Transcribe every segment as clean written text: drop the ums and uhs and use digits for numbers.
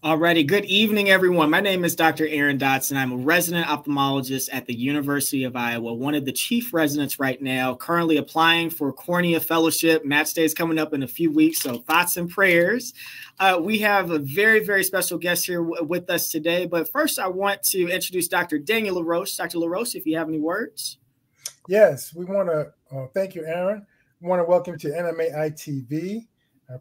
Alrighty, good evening, everyone. My name is Dr. Aaron Dotson. I'm a resident ophthalmologist at the University of Iowa, one of the chief residents right now, currently applying for cornea fellowship. Match day is coming up in a few weeks, so thoughts and prayers. We have a very, very special guest here with us today, but first I want to introduce Dr. Daniel Laroche. Dr. Laroche, if you have any words. Yes, we want to thank you, Aaron. We want to welcome you to NMAI TV,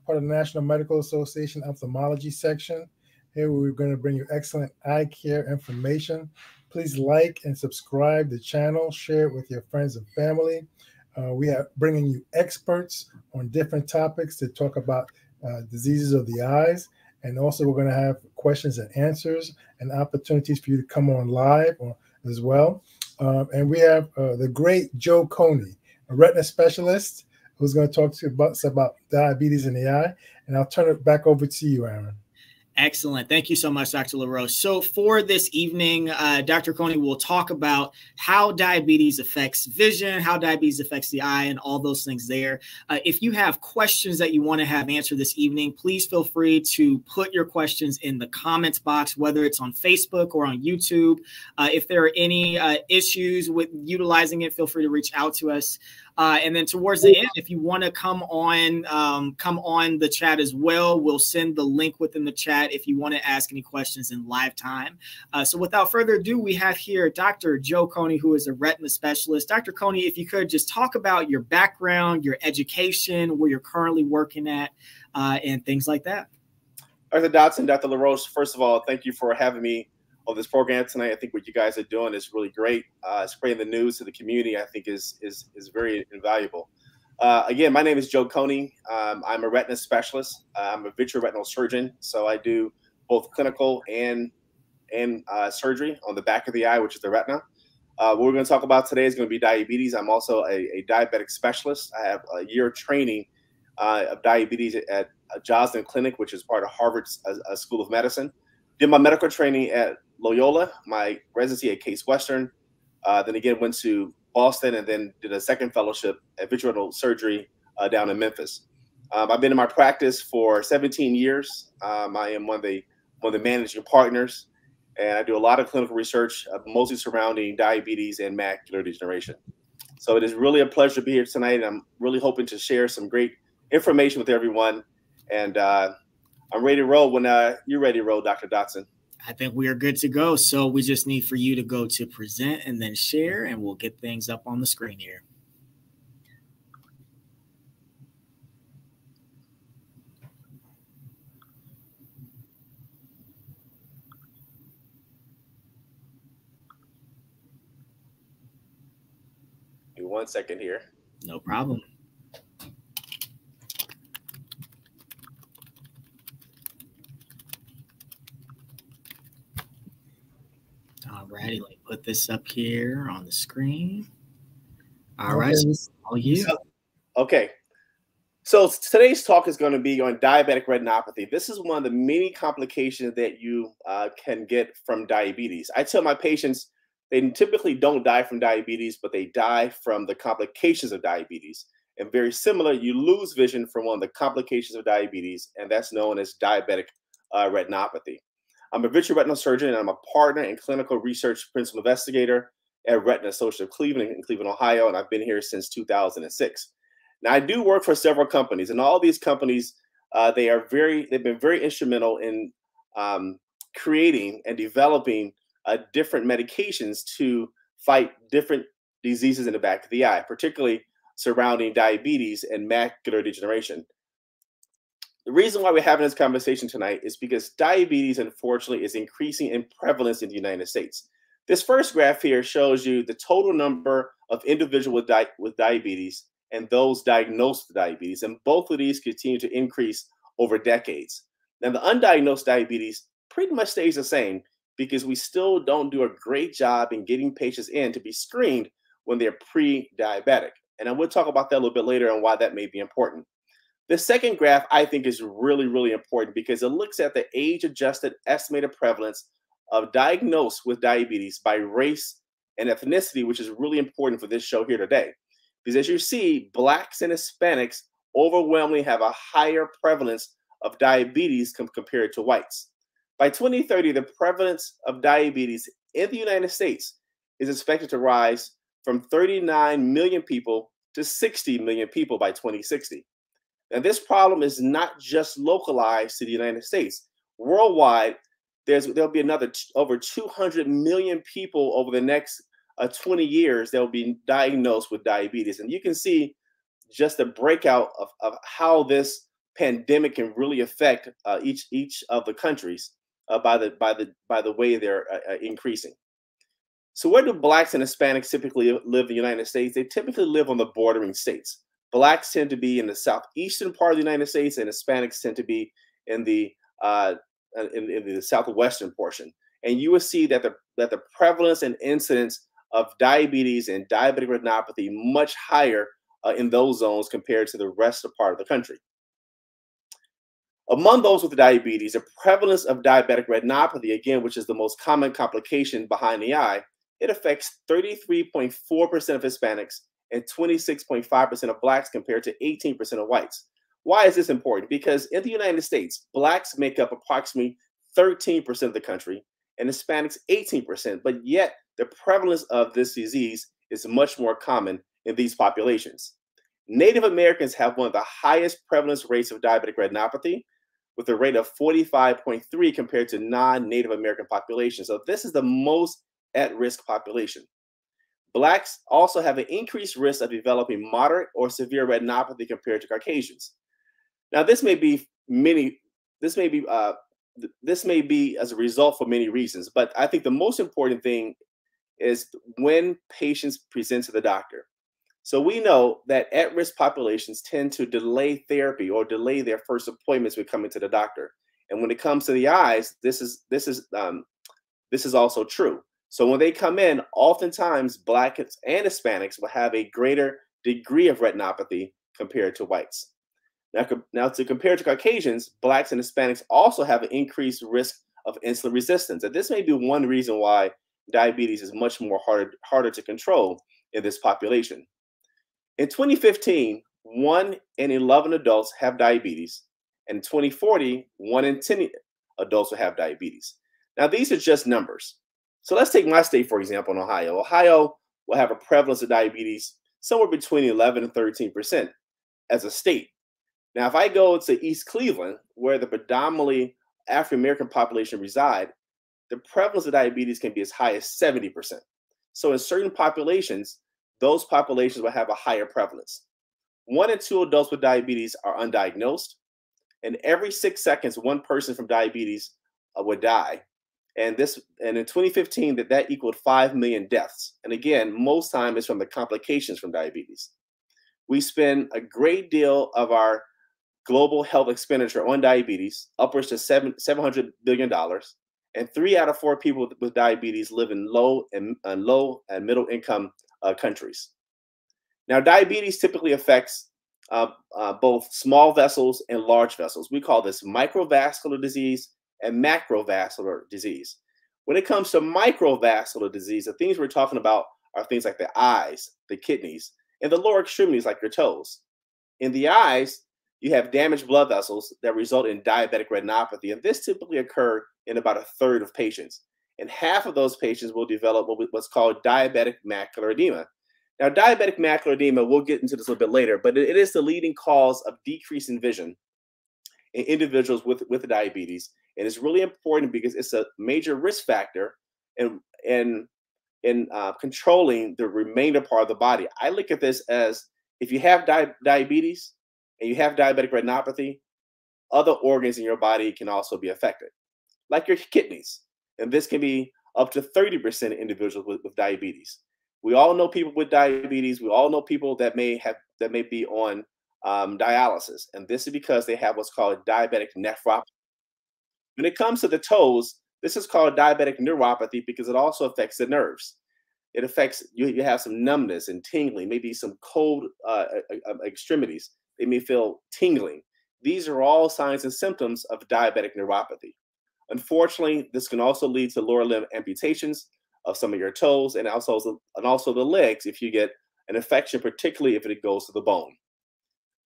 part of the National Medical Association Ophthalmology section. Here we're going to bring you excellent eye care information. Please like and subscribe the channel, share it with your friends and family. We are bringing you experts on different topics to talk about diseases of the eyes. And also we're going to have questions and answers and opportunities for you to come on live as well. And we have the great Joe Coney, a retina specialist, who's going to talk to us about diabetes in the eye. And I'll turn it back over to you, Aaron. Excellent. Thank you so much, Dr. Laroche. So for this evening, Dr. Coney will talk about how diabetes affects vision, how diabetes affects the eye, and all those things there. If you have questions that you want to have answered this evening, please feel free to put your questions in the comments box, whether it's on Facebook or on YouTube. If there are any issues with utilizing it, feel free to reach out to us. And then towards the end, if you want to come on the chat as well, we'll send the link within the chat if you want to ask any questions in live time. So without further ado, we have here Dr. Joe Coney, who is a retina specialist. Dr. Coney, if you could just talk about your background, your education, where you're currently working at, and things like that. Dr. Dotson, Dr. Laroche, first of all, thank you for having me on this program tonight. I think what you guys are doing is really great. Spreading the news to the community, I think, is very invaluable. Again, my name is Joe Coney. I'm a retina specialist. I'm a vitreoretinal surgeon, so I do both clinical and surgery on the back of the eye, which is the retina. What we're going to talk about today is going to be diabetes. I'm also a diabetic specialist. I have a year of training of diabetes at Joslin Clinic, which is part of Harvard's School of Medicine. Did my medical training at Loyola, my residency at Case Western, then again went to Boston and then did a second fellowship at vitreoretinal surgery down in Memphis. I've been in my practice for 17 years. I am one of the managing partners, and I do a lot of clinical research, mostly surrounding diabetes and macular degeneration. So it is really a pleasure to be here tonight, and I'm really hoping to share some great information with everyone. And I'm ready to roll when you're ready to roll, Dr. Dotson. I think we are good to go. So we just need for you to go to present and then share, and we'll get things up on the screen here. Give me 1 second here. No problem. Alrighty, let me put this up here on the screen. All right, so all you. Okay. So today's talk is going to be on diabetic retinopathy. This is one of the many complications that you can get from diabetes. I tell my patients they typically don't die from diabetes, but they die from the complications of diabetes. And very similar, you lose vision from one of the complications of diabetes, and that's known as diabetic retinopathy. I'm a vitreoretinal surgeon, and I'm a partner and clinical research principal investigator at Retina Associates of Cleveland in Cleveland, Ohio, and I've been here since 2006. Now, I do work for several companies, and all these companies, they've been very instrumental in creating and developing different medications to fight different diseases in the back of the eye, particularly surrounding diabetes and macular degeneration. The reason why we're having this conversation tonight is because diabetes, unfortunately, is increasing in prevalence in the United States. This first graph here shows you the total number of individuals with diabetes and those diagnosed with diabetes, and both of these continue to increase over decades. Now, the undiagnosed diabetes pretty much stays the same because we still don't do a great job in getting patients in to be screened when they're pre-diabetic. And I will talk about that a little bit later and why that may be important. The second graph, I think, is really, really important because it looks at the age-adjusted estimated prevalence of diagnosed with diabetes by race and ethnicity, which is really important for this show here today. Because as you see, Blacks and Hispanics overwhelmingly have a higher prevalence of diabetes compared to whites. By 2030, the prevalence of diabetes in the United States is expected to rise from 39 million people to 60 million people by 2060. Now, this problem is not just localized to the United States. Worldwide, there'll be another over 200 million people over the next 20 years that will be diagnosed with diabetes. And you can see just a breakout of how this pandemic can really affect each of the countries by the way they're increasing. So where do Blacks and Hispanics typically live in the United States? They typically live on the bordering states. Blacks tend to be in the southeastern part of the United States, and Hispanics tend to be in the southwestern portion. And you will see that the prevalence and incidence of diabetes and diabetic retinopathy much higher in those zones compared to the rest of the part of the country. Among those with diabetes, the prevalence of diabetic retinopathy, again, which is the most common complication behind the eye, it affects 33.4% of Hispanics and 26.5% of Blacks compared to 18% of whites. Why is this important? Because in the United States, Blacks make up approximately 13% of the country and Hispanics 18%, but yet the prevalence of this disease is much more common in these populations. Native Americans have one of the highest prevalence rates of diabetic retinopathy, with a rate of 45.3 compared to non-Native American populations. So this is the most at-risk population. Blacks also have an increased risk of developing moderate or severe retinopathy compared to Caucasians. Now, this may be as a result for many reasons, but I think the most important thing is when patients present to the doctor. So we know that at-risk populations tend to delay therapy or delay their first appointments with coming to the doctor. And when it comes to the eyes, this is also true. So when they come in, oftentimes Blacks and Hispanics will have a greater degree of retinopathy compared to whites. Now to compare to Caucasians, Blacks and Hispanics also have an increased risk of insulin resistance. And this may be one reason why diabetes is much more harder to control in this population. In 2015, 1 in 11 adults have diabetes, and in 2040, 1 in 10 adults will have diabetes. Now, these are just numbers. So let's take my state, for example, in Ohio. Ohio will have a prevalence of diabetes somewhere between 11 and 13% as a state. Now, if I go to East Cleveland, where the predominantly African-American population reside, the prevalence of diabetes can be as high as 70%. So in certain populations, those populations will have a higher prevalence. 1 in 2 adults with diabetes are undiagnosed, and every 6 seconds, one person from diabetes would die. And in 2015, that equaled 5 million deaths. And again, most time it's from the complications from diabetes. We spend a great deal of our global health expenditure on diabetes, upwards to $700 billion. And 3 out of 4 people with diabetes live in low and middle income countries. Now, diabetes typically affects both small vessels and large vessels. We call this microvascular disease and macrovascular disease. When it comes to microvascular disease, the things we're talking about are things like the eyes, the kidneys, and the lower extremities like your toes. In the eyes, you have damaged blood vessels that result in diabetic retinopathy, and this typically occurs in about 1/3 of patients. And half of those patients will develop what's called diabetic macular edema. Now, diabetic macular edema, we'll get into this a little bit later, but it is the leading cause of decrease in vision in individuals with diabetes. And it's really important because it's a major risk factor in controlling the remainder part of the body. I look at this as if you have diabetes and you have diabetic retinopathy, other organs in your body can also be affected, like your kidneys. And this can be up to 30% of individuals with diabetes. We all know people with diabetes. We all know people that may be on dialysis. And this is because they have what's called diabetic nephropathy. When it comes to the toes, this is called diabetic neuropathy because it also affects the nerves. It affects, you have some numbness and tingling, maybe some cold extremities. They may feel tingling. These are all signs and symptoms of diabetic neuropathy. Unfortunately, this can also lead to lower limb amputations of some of your toes and also the legs if you get an infection, particularly if it goes to the bone.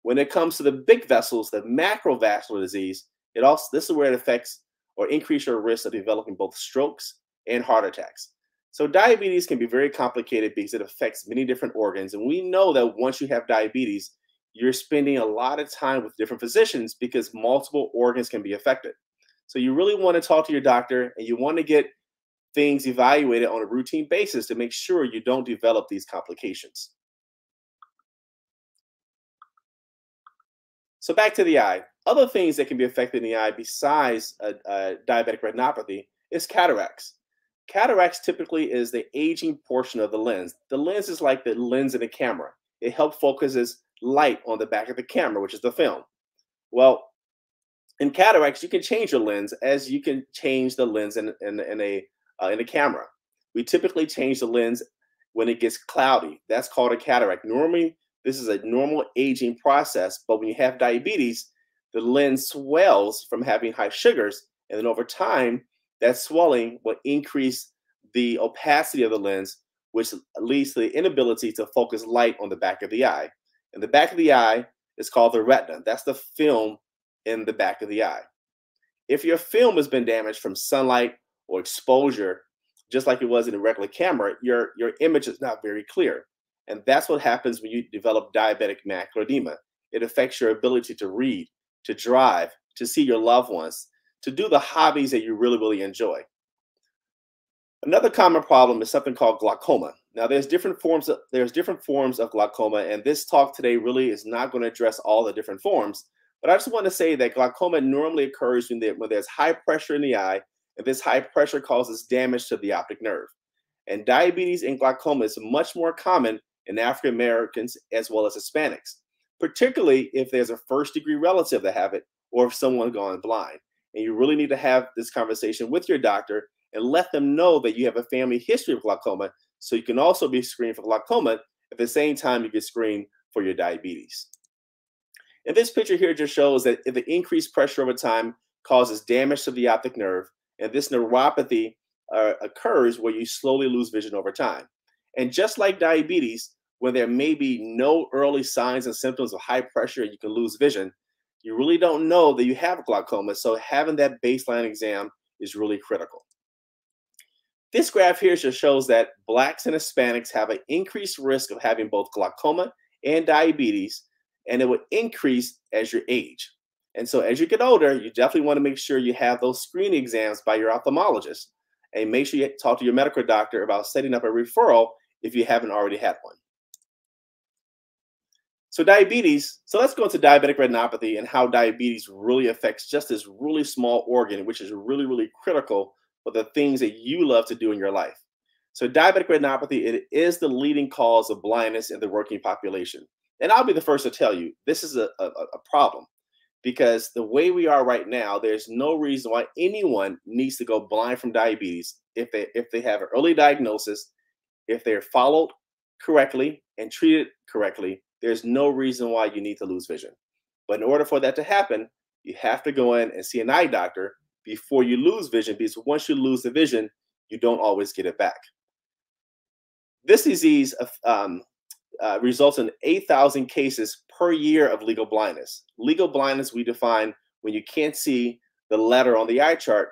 When it comes to the big vessels, the macrovascular disease, this is where it affects or increase your risk of developing both strokes and heart attacks. So diabetes can be very complicated because it affects many different organs. And we know that once you have diabetes, you're spending a lot of time with different physicians because multiple organs can be affected. So you really want to talk to your doctor, and you want to get things evaluated on a routine basis to make sure you don't develop these complications. So back to the eye. Other things that can be affected in the eye besides diabetic retinopathy is cataracts. Cataracts typically is the aging portion of the lens. The lens is like the lens in a camera. It helps focuses light on the back of the camera, which is the film. Well, in cataracts, you can change your lens as you can change the lens in a camera. We typically change the lens when it gets cloudy. That's called a cataract. Normally, this is a normal aging process, but when you have diabetes, the lens swells from having high sugars, and then over time, that swelling will increase the opacity of the lens, which leads to the inability to focus light on the back of the eye. And the back of the eye is called the retina. That's the film in the back of the eye. If your film has been damaged from sunlight or exposure, just like it was in a regular camera, your image is not very clear. And that's what happens when you develop diabetic macular edema. It affects your ability to read, to drive, to see your loved ones, to do the hobbies that you really, really enjoy. Another common problem is something called glaucoma. Now, there's different forms of glaucoma, and this talk today really is not going to address all the different forms. But I just want to say that glaucoma normally occurs when there's high pressure in the eye, and this high pressure causes damage to the optic nerve. And diabetes and glaucoma is much more common in African Americans as well as Hispanics, particularly if there's a first-degree relative that have it or if someone gone blind. And you really need to have this conversation with your doctor and let them know that you have a family history of glaucoma, so you can also be screened for glaucoma at the same time you get screened for your diabetes. And this picture here just shows that the increased pressure over time causes damage to the optic nerve, and this neuropathy occurs where you slowly lose vision over time. And just like diabetes, when there may be no early signs and symptoms of high pressure and you can lose vision, you really don't know that you have glaucoma, so having that baseline exam is really critical. This graph here just shows that Blacks and Hispanics have an increased risk of having both glaucoma and diabetes, and it will increase as you age. And so as you get older, you definitely want to make sure you have those screening exams by your ophthalmologist, and make sure you talk to your medical doctor about setting up a referral if you haven't already had one. So diabetes, so let's go into diabetic retinopathy and how diabetes really affects just this really small organ, which is really, really critical for the things that you love to do in your life. So diabetic retinopathy, it is the leading cause of blindness in the working population. And I'll be the first to tell you, this is a problem, because the way we are right now, there's no reason why anyone needs to go blind from diabetes if they have an early diagnosis, if they're followed correctly and treated correctly. There's no reason why you need to lose vision. But in order for that to happen, you have to go in and see an eye doctor before you lose vision, because once you lose the vision, you don't always get it back. This disease results in 8,000 cases per year of legal blindness. Legal blindness we define when you can't see the letter on the eye chart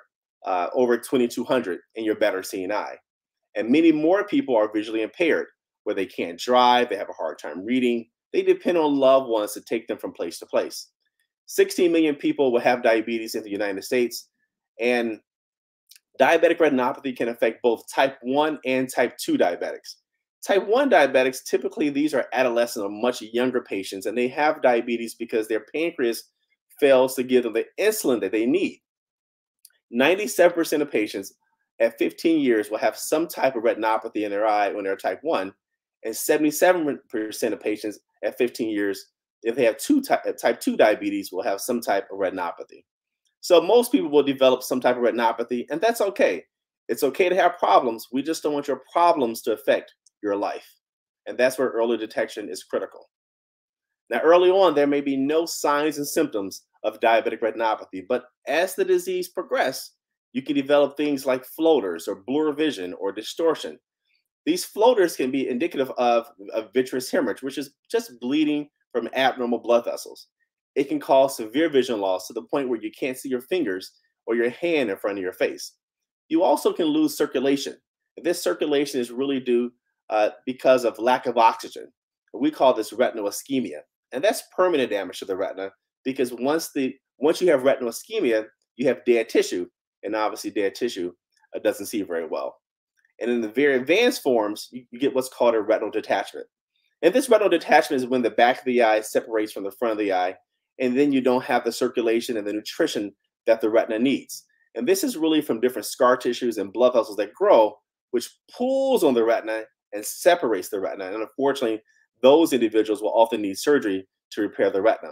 over 2200 in your better seeing eye. And many more people are visually impaired, where they can't drive, they have a hard time reading, they depend on loved ones to take them from place to place. 16 million people will have diabetes in the United States, and diabetic retinopathy can affect both type 1 and type 2 diabetics. Type 1 diabetics, typically these are adolescent or much younger patients, and they have diabetes because their pancreas fails to give them the insulin that they need. 97% of patients at 15 years will have some type of retinopathy in their eye when they're type 1, and 77% of patients at 15 years, if they have type 2 diabetes, will have some type of retinopathy. So most people will develop some type of retinopathy, and that's okay. It's okay to have problems. We just don't want your problems to affect your life. And that's where early detection is critical. Now, early on, there may be no signs and symptoms of diabetic retinopathy, but as the disease progresses, you can develop things like floaters or blur vision or distortion. These floaters can be indicative of vitreous hemorrhage, which is just bleeding from abnormal blood vessels. It can cause severe vision loss to the point where you can't see your fingers or your hand in front of your face. You also can lose circulation. And this circulation is really due because of lack of oxygen. We call this retinal ischemia. And that's permanent damage to the retina, because once you have retinal ischemia, you have dead tissue. And obviously dead tissue doesn't see very well. And in the very advanced forms, you get what's called a retinal detachment. And this retinal detachment is when the back of the eye separates from the front of the eye, and then you don't have the circulation and the nutrition that the retina needs. And this is really from different scar tissues and blood vessels that grow, which pulls on the retina and separates the retina. And unfortunately, those individuals will often need surgery to repair the retina.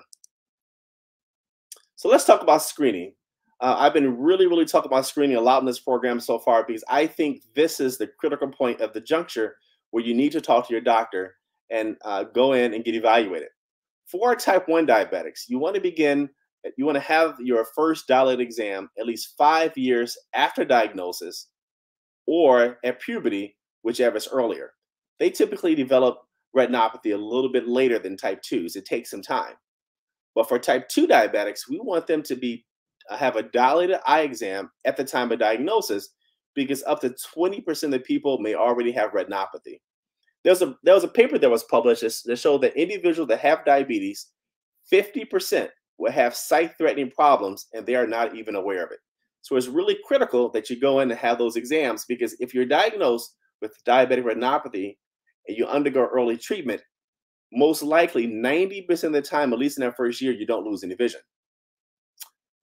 So let's talk about screening. I've been really talking about screening a lot in this program so far, because I think this is the critical point of the juncture where you need to talk to your doctor and go in and get evaluated. For type 1 diabetics, you want to have your first dilated exam at least 5 years after diagnosis or at puberty, whichever is earlier. They typically develop retinopathy a little bit later than type 2s. It takes some time. But for type 2 diabetics, we want them to have a dilated eye exam at the time of diagnosis, because up to 20% of the people may already have retinopathy. There was a paper that was published that showed that individuals that have diabetes, 50% will have sight-threatening problems, and they are not even aware of it. So it's really critical that you go in and have those exams, because if you're diagnosed with diabetic retinopathy and you undergo early treatment, most likely 90% of the time, at least in that first year, you don't lose any vision.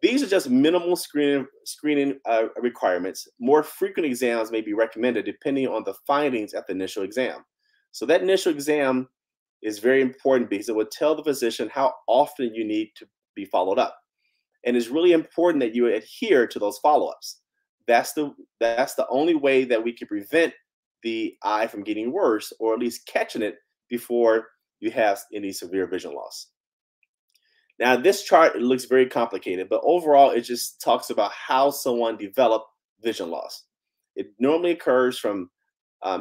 These are just minimal screening requirements. More frequent exams may be recommended depending on the findings at the initial exam. So that initial exam is very important, because it will tell the physician how often you need to be followed up. And it's really important that you adhere to those follow-ups. That's the only way that we can prevent the eye from getting worse, or at least catching it before you have any severe vision loss. Now, this chart, it looks very complicated, but overall, it just talks about how someone developed vision loss. It normally occurs from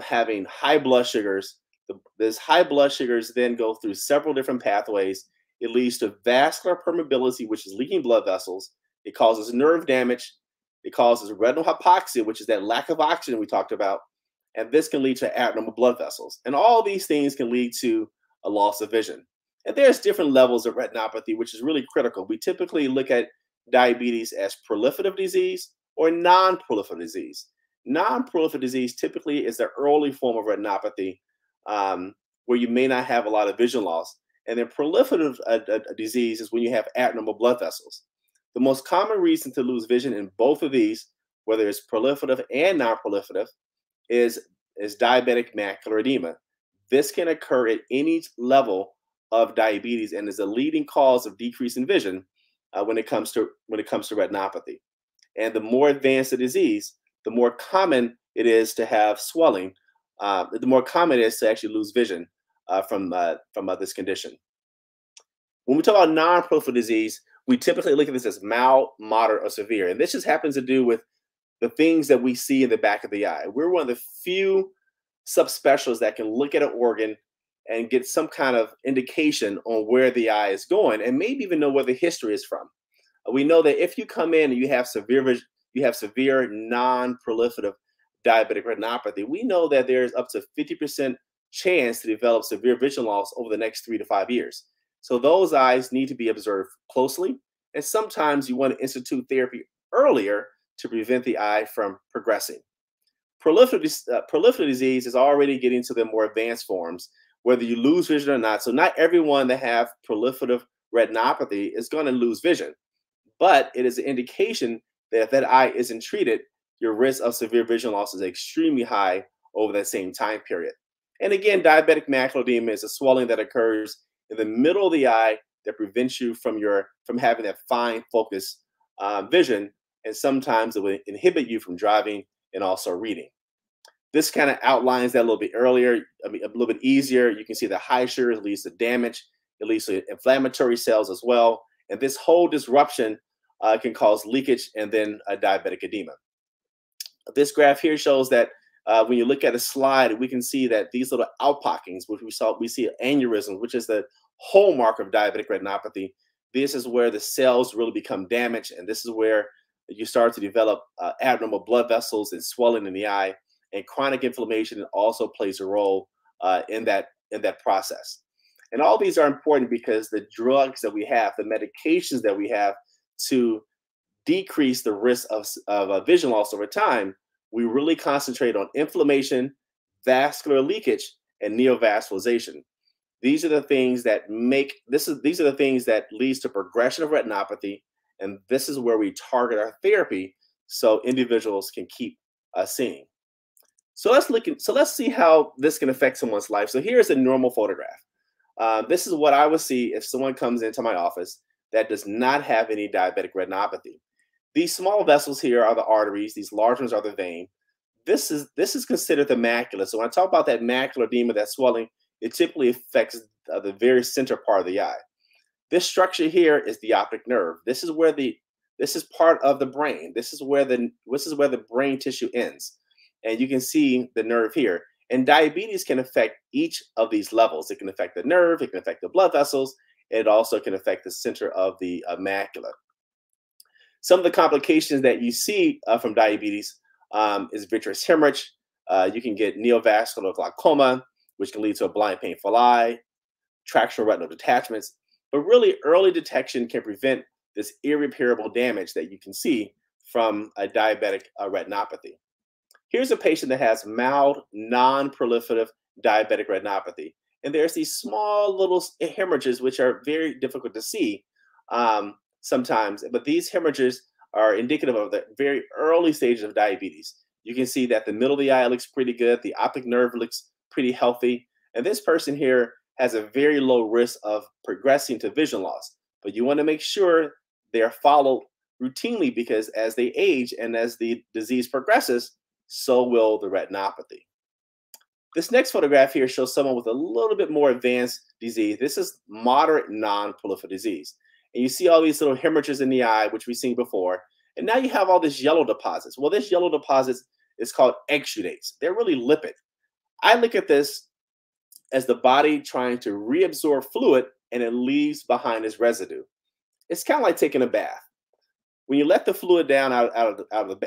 having high blood sugars. These high blood sugars then go through several different pathways. It leads to vascular permeability, which is leaking blood vessels. It causes nerve damage. It causes retinal hypoxia, which is that lack of oxygen we talked about. And this can lead to abnormal blood vessels. And all these things can lead to a loss of vision. And there's different levels of retinopathy, which is really critical. We typically look at diabetes as proliferative disease or non-proliferative disease. Non-proliferative disease typically is the early form of retinopathy, where you may not have a lot of vision loss. And then proliferative disease is when you have abnormal blood vessels. The most common reason to lose vision in both of these, whether it's proliferative and non-proliferative, is diabetic macular edema. This can occur at any level of diabetes and is a leading cause of decrease in vision when it comes to retinopathy. And the more advanced the disease, the more common it is to have swelling. The more common it is to actually lose vision from this condition. When we talk about non-proliferative disease, we typically look at this as mild, moderate, or severe. And this just happens to do with the things that we see in the back of the eye. We're one of the few subspecialists that can look at an organ and get some kind of indication on where the eye is going, and maybe even know where the history is from. We know that if you come in and you have severe non-proliferative diabetic retinopathy, we know that there's up to 50% chance to develop severe vision loss over the next 3 to 5 years. So those eyes need to be observed closely, and sometimes you want to institute therapy earlier to prevent the eye from progressing. Proliferative disease is already getting to the more advanced forms, whether you lose vision or not. So not everyone that have proliferative retinopathy is going to lose vision, but it is an indication that if that eye isn't treated, your risk of severe vision loss is extremely high over that same time period. And again, diabetic macular edema is a swelling that occurs in the middle of the eye that prevents you from having that fine focus vision, and sometimes it will inhibit you from driving and also reading. This kind of outlines that a little bit earlier, a little bit easier. You can see the high sugars leads to damage. It leads to inflammatory cells as well. And this whole disruption can cause leakage and then a diabetic edema. This graph here shows that when you look at a slide, we can see that these little outpockings, which we see aneurysm, which is the hallmark of diabetic retinopathy. This is where the cells really become damaged, and this is where you start to develop abnormal blood vessels and swelling in the eye, and chronic inflammation also plays a role in that process. And all these are important because the drugs that we have, the medications that we have to decrease the risk of vision loss over time, we really concentrate on inflammation, vascular leakage, and neovascularization. These are the things that these are the things that leads to progression of retinopathy, and this is where we target our therapy so individuals can keep seeing. So let's see how this can affect someone's life. So here's a normal photograph. This is what I would see if someone comes into my office that does not have any diabetic retinopathy. These small vessels here are the arteries. These large ones are the vein. This is considered the macula. So when I talk about that macular edema, that swelling, it typically affects the very center part of the eye. This structure here is the optic nerve. This is part of the brain. This is where the brain tissue ends. And you can see the nerve here. And diabetes can affect each of these levels. It can affect the nerve, it can affect the blood vessels, and it also can affect the center of the macula. Some of the complications that you see from diabetes is vitreous hemorrhage. You can get neovascular glaucoma, which can lead to a blind, painful eye, tractional retinal detachments. But really, early detection can prevent this irreparable damage that you can see from a diabetic retinopathy. Here's a patient that has mild, non-proliferative diabetic retinopathy. And there's these small little hemorrhages, which are very difficult to see sometimes. But these hemorrhages are indicative of the very early stages of diabetes. You can see that the middle of the eye looks pretty good. The optic nerve looks pretty healthy. And this person here has a very low risk of progressing to vision loss. But you want to make sure they're followed routinely, because as they age and as the disease progresses, so will the retinopathy. This next photograph here shows someone with a little bit more advanced disease. This is moderate non-proliferative disease. And you see all these little hemorrhages in the eye, which we've seen before. And now you have all this yellow deposits. Well, this yellow deposits is called exudates. They're really lipid. I look at this as the body trying to reabsorb fluid, and it leaves behind this residue. It's kind of like taking a bath. When you let the fluid down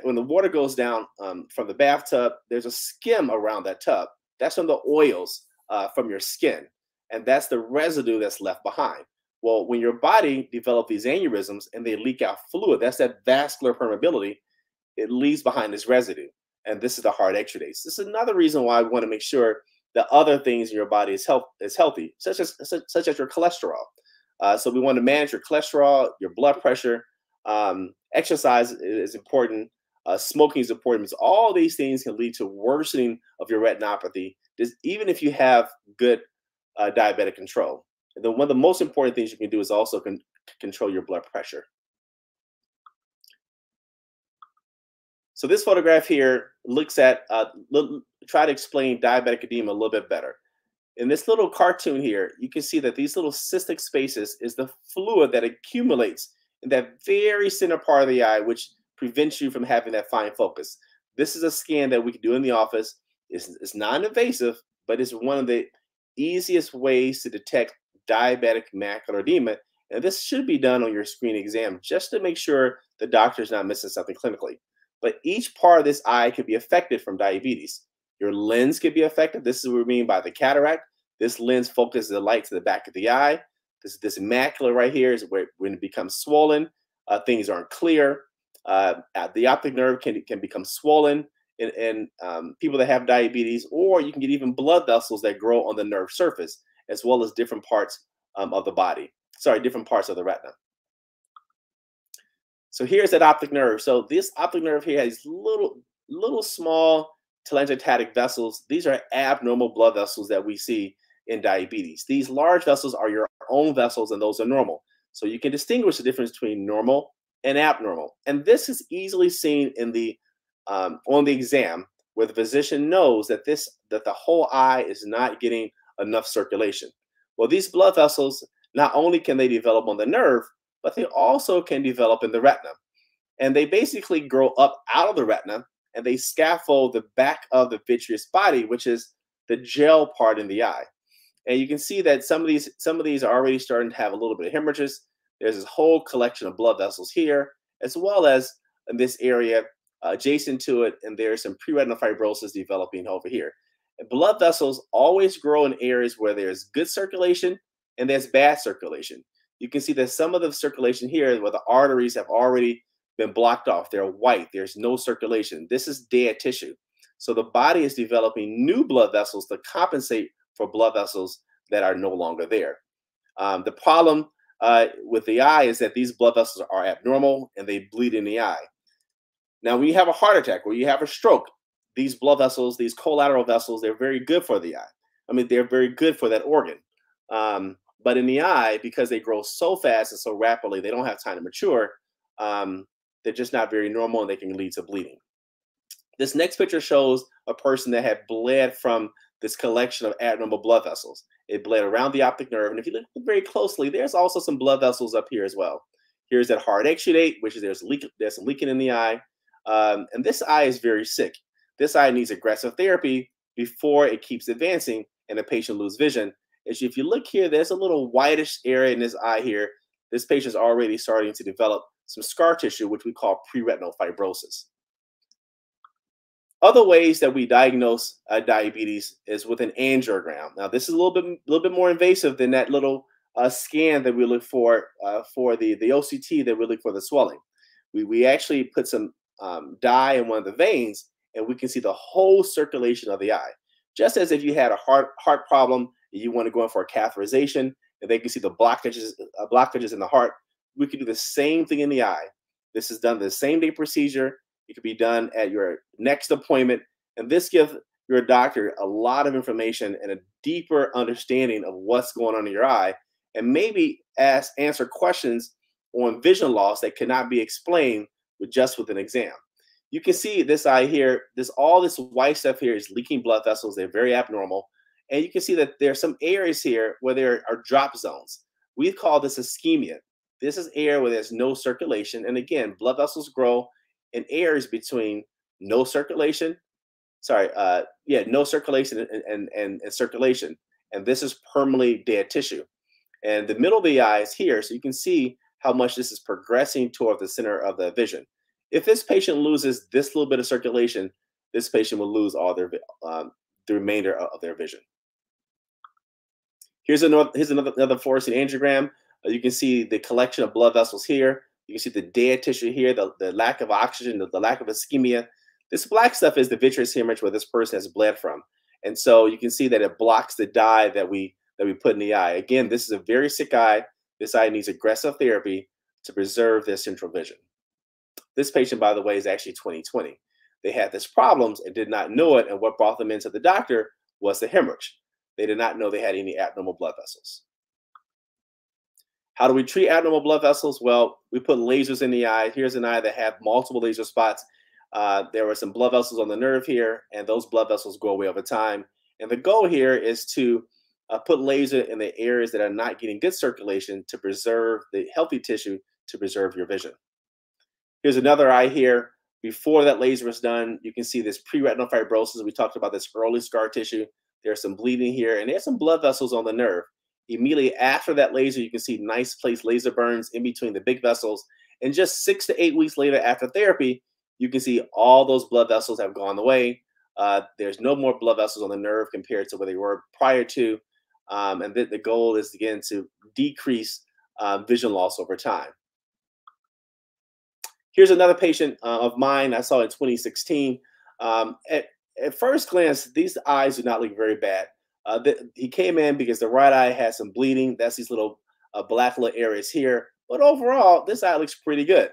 when the water goes down from the bathtub, there's a skim around that tub. That's from the oils from your skin, and that's the residue that's left behind. Well, when your body develops these aneurysms and they leak out fluid, that's that vascular permeability. It leaves behind this residue, and this is the hard exudates. This is another reason why we want to make sure that other things in your body is healthy, such as your cholesterol. So we want to manage your cholesterol, your blood pressure. Exercise is important. Smoking is important, because all these things can lead to worsening of your retinopathy, even if you have good diabetic control. And then one of the most important things you can do is also control your blood pressure. So this photograph here looks at, try to explain diabetic edema a little bit better. In this little cartoon here, you can see that these little cystic spaces is the fluid that accumulates in that very center part of the eye, which prevents you from having that fine focus. This is a scan that we can do in the office. It's non-invasive, but it's one of the easiest ways to detect diabetic macular edema. And this should be done on your screen exam, just to make sure the doctor is not missing something clinically. But each part of this eye could be affected from diabetes. Your lens could be affected. This is what we mean by the cataract. This lens focuses the light to the back of the eye. This macula right here is where when it becomes swollen, things aren't clear. The optic nerve can become swollen in people that have diabetes, or you can get even blood vessels that grow on the nerve surface, as well as different parts of the body. Sorry, different parts of the retina. So here's that optic nerve. So this optic nerve here has little small telangiectatic vessels. These are abnormal blood vessels that we see in diabetes. These large vessels are your own vessels, and those are normal. So you can distinguish the difference between normal and abnormal. And this is easily seen in the on the exam, where the physician knows that the whole eye is not getting enough circulation. Well, these blood vessels, not only can they develop on the nerve, but they also can develop in the retina. And they basically grow up out of the retina, and they scaffold the back of the vitreous body, which is the gel part in the eye. And you can see that some of these are already starting to have a little bit of hemorrhages. There's this whole collection of blood vessels here, as well as in this area adjacent to it, and there's some preretinal fibrosis developing over here. And blood vessels always grow in areas where there's good circulation and there's bad circulation. You can see that some of the circulation here where the arteries have already been blocked off. They're white. There's no circulation. This is dead tissue. So the body is developing new blood vessels to compensate for blood vessels that are no longer there. The problem with the eye is that these blood vessels are abnormal and they bleed in the eye. Now, when you have a heart attack or you have a stroke, these blood vessels, these collateral vessels, they're very good for the eye. I mean, they're very good for that organ. But in the eye, because they grow so fast and so rapidly, they don't have time to mature. They're just not very normal, and they can lead to bleeding. This next picture shows a person that had bled from this collection of abnormal blood vessels. It bled around the optic nerve, and if you look very closely, there's also some blood vessels up here as well. Here's that hard exudate, which is there's some leaking in the eye, and this eye is very sick. This eye needs aggressive therapy before it keeps advancing and the patient loses vision. If you look here, there's a little whitish area in this eye here. This patient's already starting to develop some scar tissue, which we call preretinal fibrosis. Other ways that we diagnose diabetes is with an angiogram. Now, this is a little bit more invasive than that little scan that we look for the OCT that we look for the swelling. We actually put some dye in one of the veins, and we can see the whole circulation of the eye. Just as if you had a heart problem and you want to go in for a catheterization, and they can see the blockages in the heart, we can do the same thing in the eye. This is done the same day procedure. It could be done at your next appointment, and this gives your doctor a lot of information and a deeper understanding of what's going on in your eye, and maybe answer questions on vision loss that cannot be explained with an exam. You can see this eye here, all this white stuff here is leaking blood vessels. They're very abnormal. And you can see that there are some areas here where there are drop zones. We call this ischemia. This is an area where there's no circulation. And again, blood vessels grow in areas between no circulation, no circulation and circulation. And this is permanently dead tissue. And the middle of the eye is here, so you can see how much this is progressing toward the center of the vision. If this patient loses this little bit of circulation, this patient will lose all the remainder of their vision. Here's another fluorescein angiogram. You can see the collection of blood vessels here. You can see the dead tissue here, the lack of oxygen, the lack of ischemia. This black stuff is the vitreous hemorrhage where this person has bled from. And so you can see that it blocks the dye that we put in the eye. Again, this is a very sick eye. This eye needs aggressive therapy to preserve their central vision. This patient, by the way, is actually 20/20. They had this problems and did not know it, and what brought them into the doctor was the hemorrhage. They did not know they had any abnormal blood vessels. How do we treat abnormal blood vessels? Well, we put lasers in the eye. Here's an eye that had multiple laser spots. There were some blood vessels on the nerve here, and those blood vessels go away over time. And the goal here is to put laser in the areas that are not getting good circulation to preserve the healthy tissue to preserve your vision. Here's another eye here. Before that laser was done, you can see this preretinal fibrosis. We talked about this early scar tissue. There's some bleeding here, and there's some blood vessels on the nerve. Immediately after that laser, you can see nice place laser burns in between the big vessels. And just 6 to 8 weeks later after therapy, you can see all those blood vessels have gone away. There's no more blood vessels on the nerve compared to where they were prior to. And the goal is, again, to decrease vision loss over time. Here's another patient of mine I saw in 2016. At first glance, these eyes do not look very bad. He came in because the right eye has some bleeding. That's these little black little areas here. But overall, this eye looks pretty good.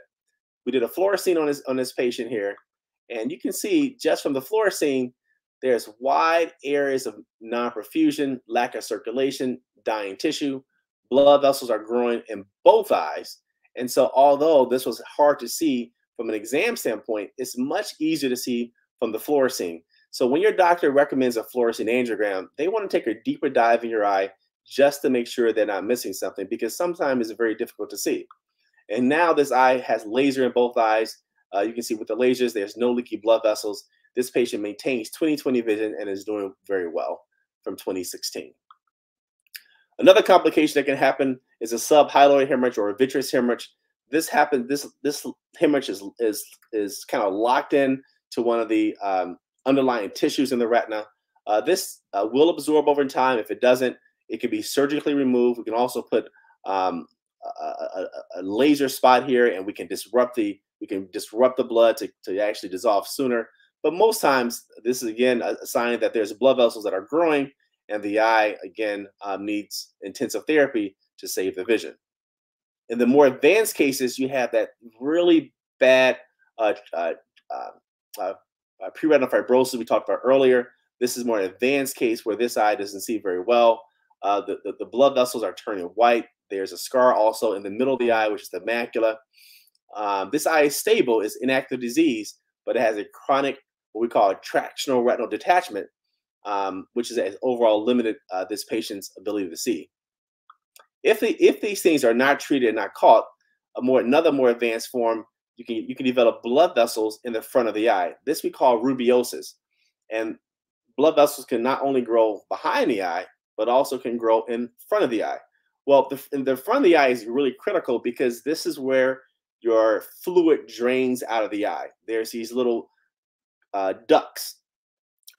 We did a fluorescein on this patient here. And you can see just from the fluorescein, there's wide areas of non-perfusion, lack of circulation, dying tissue. Blood vessels are growing in both eyes. And so although this was hard to see from an exam standpoint, it's much easier to see from the fluorescein. So when your doctor recommends a fluorescein angiogram, they want to take a deeper dive in your eye just to make sure they're not missing something, because sometimes it's very difficult to see. And now this eye has laser in both eyes. You can see with the lasers, there's no leaky blood vessels. This patient maintains 20/20 vision and is doing very well from 2016. Another complication that can happen is a subhyaloid hemorrhage or a vitreous hemorrhage. this happened. This hemorrhage is kind of locked in to one of the underlying tissues in the retina. This will absorb over time. If it doesn't, it can be surgically removed. We can also put a laser spot here, and we can disrupt the blood to actually dissolve sooner. But most times, this is again a sign that there's blood vessels that are growing, and the eye again needs intensive therapy to save the vision. In the more advanced cases, you have that really bad pre-retinal fibrosis we talked about earlier. This is more an advanced case where this eye doesn't see very well. The blood vessels are turning white. There's a scar also in the middle of the eye, which is the macula. This eye is stable, it's inactive disease, but it has a chronic, what we call a tractional retinal detachment, which has overall limited this patient's ability to see. If these things are not treated and not caught, another more advanced form, you can develop blood vessels in the front of the eye. This we call rubeosis, and blood vessels can not only grow behind the eye, but also can grow in front of the eye. Well, in the front of the eye is really critical because this is where your fluid drains out of the eye. There's these little ducts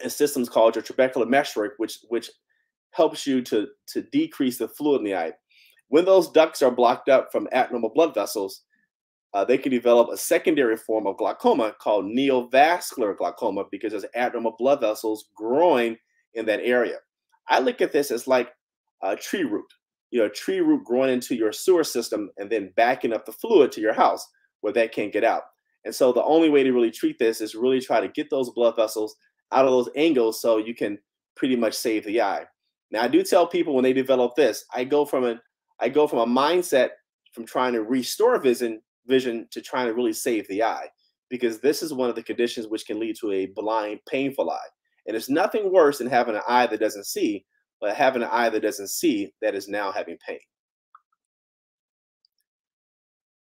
and systems called your trabecular meshwork, which helps you to decrease the fluid in the eye. When those ducts are blocked up from abnormal blood vessels, they can develop a secondary form of glaucoma called neovascular glaucoma because there's abnormal blood vessels growing in that area. I look at this as like a tree root. A tree root growing into your sewer system and then backing up the fluid to your house where that can't get out. And so the only way to really treat this is really try to get those blood vessels out of those angles so you can pretty much save the eye. Now, I do tell people when they develop this, I go from a mindset from trying to restore vision to trying to really save the eye, because this is one of the conditions which can lead to a blind, painful eye. And it's nothing worse than having an eye that doesn't see, but having an eye that doesn't see that is now having pain.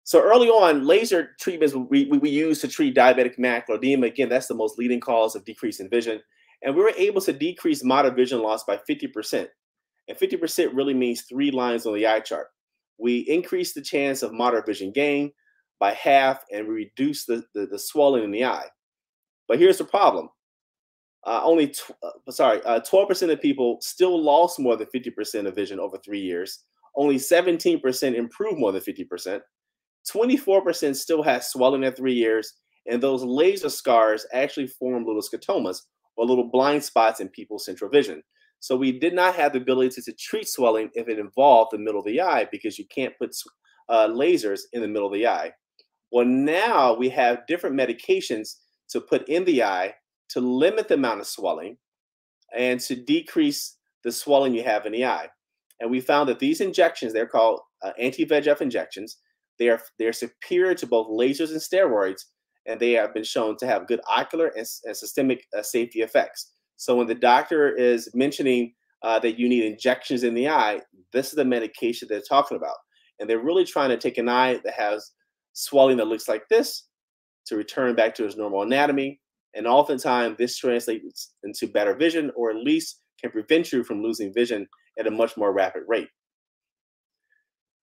So early on, laser treatments we use to treat diabetic macular edema. Again, that's the most leading cause of decrease in vision. And we were able to decrease moderate vision loss by 50%. And 50% really means 3 lines on the eye chart. We increased the chance of moderate vision gain by half, and we reduced the swelling in the eye. But here's the problem. 12% of people still lost more than 50% of vision over 3 years. Only 17% improved more than 50%. 24% still has swelling at 3 years, and those laser scars actually form little scotomas or little blind spots in people's central vision. So we did not have the ability to treat swelling if it involved the middle of the eye, because you can't put lasers in the middle of the eye. Well, now we have different medications to put in the eye to limit the amount of swelling and to decrease the swelling you have in the eye. And we found that these injections, they're called anti-VEGF injections, they're superior to both lasers and steroids, and they have been shown to have good ocular and systemic safety effects. So when the doctor is mentioning that you need injections in the eye, this is the medication they're talking about. And they're really trying to take an eye that has swelling that looks like this to return back to its normal anatomy. And oftentimes this translates into better vision, or at least can prevent you from losing vision at a much more rapid rate.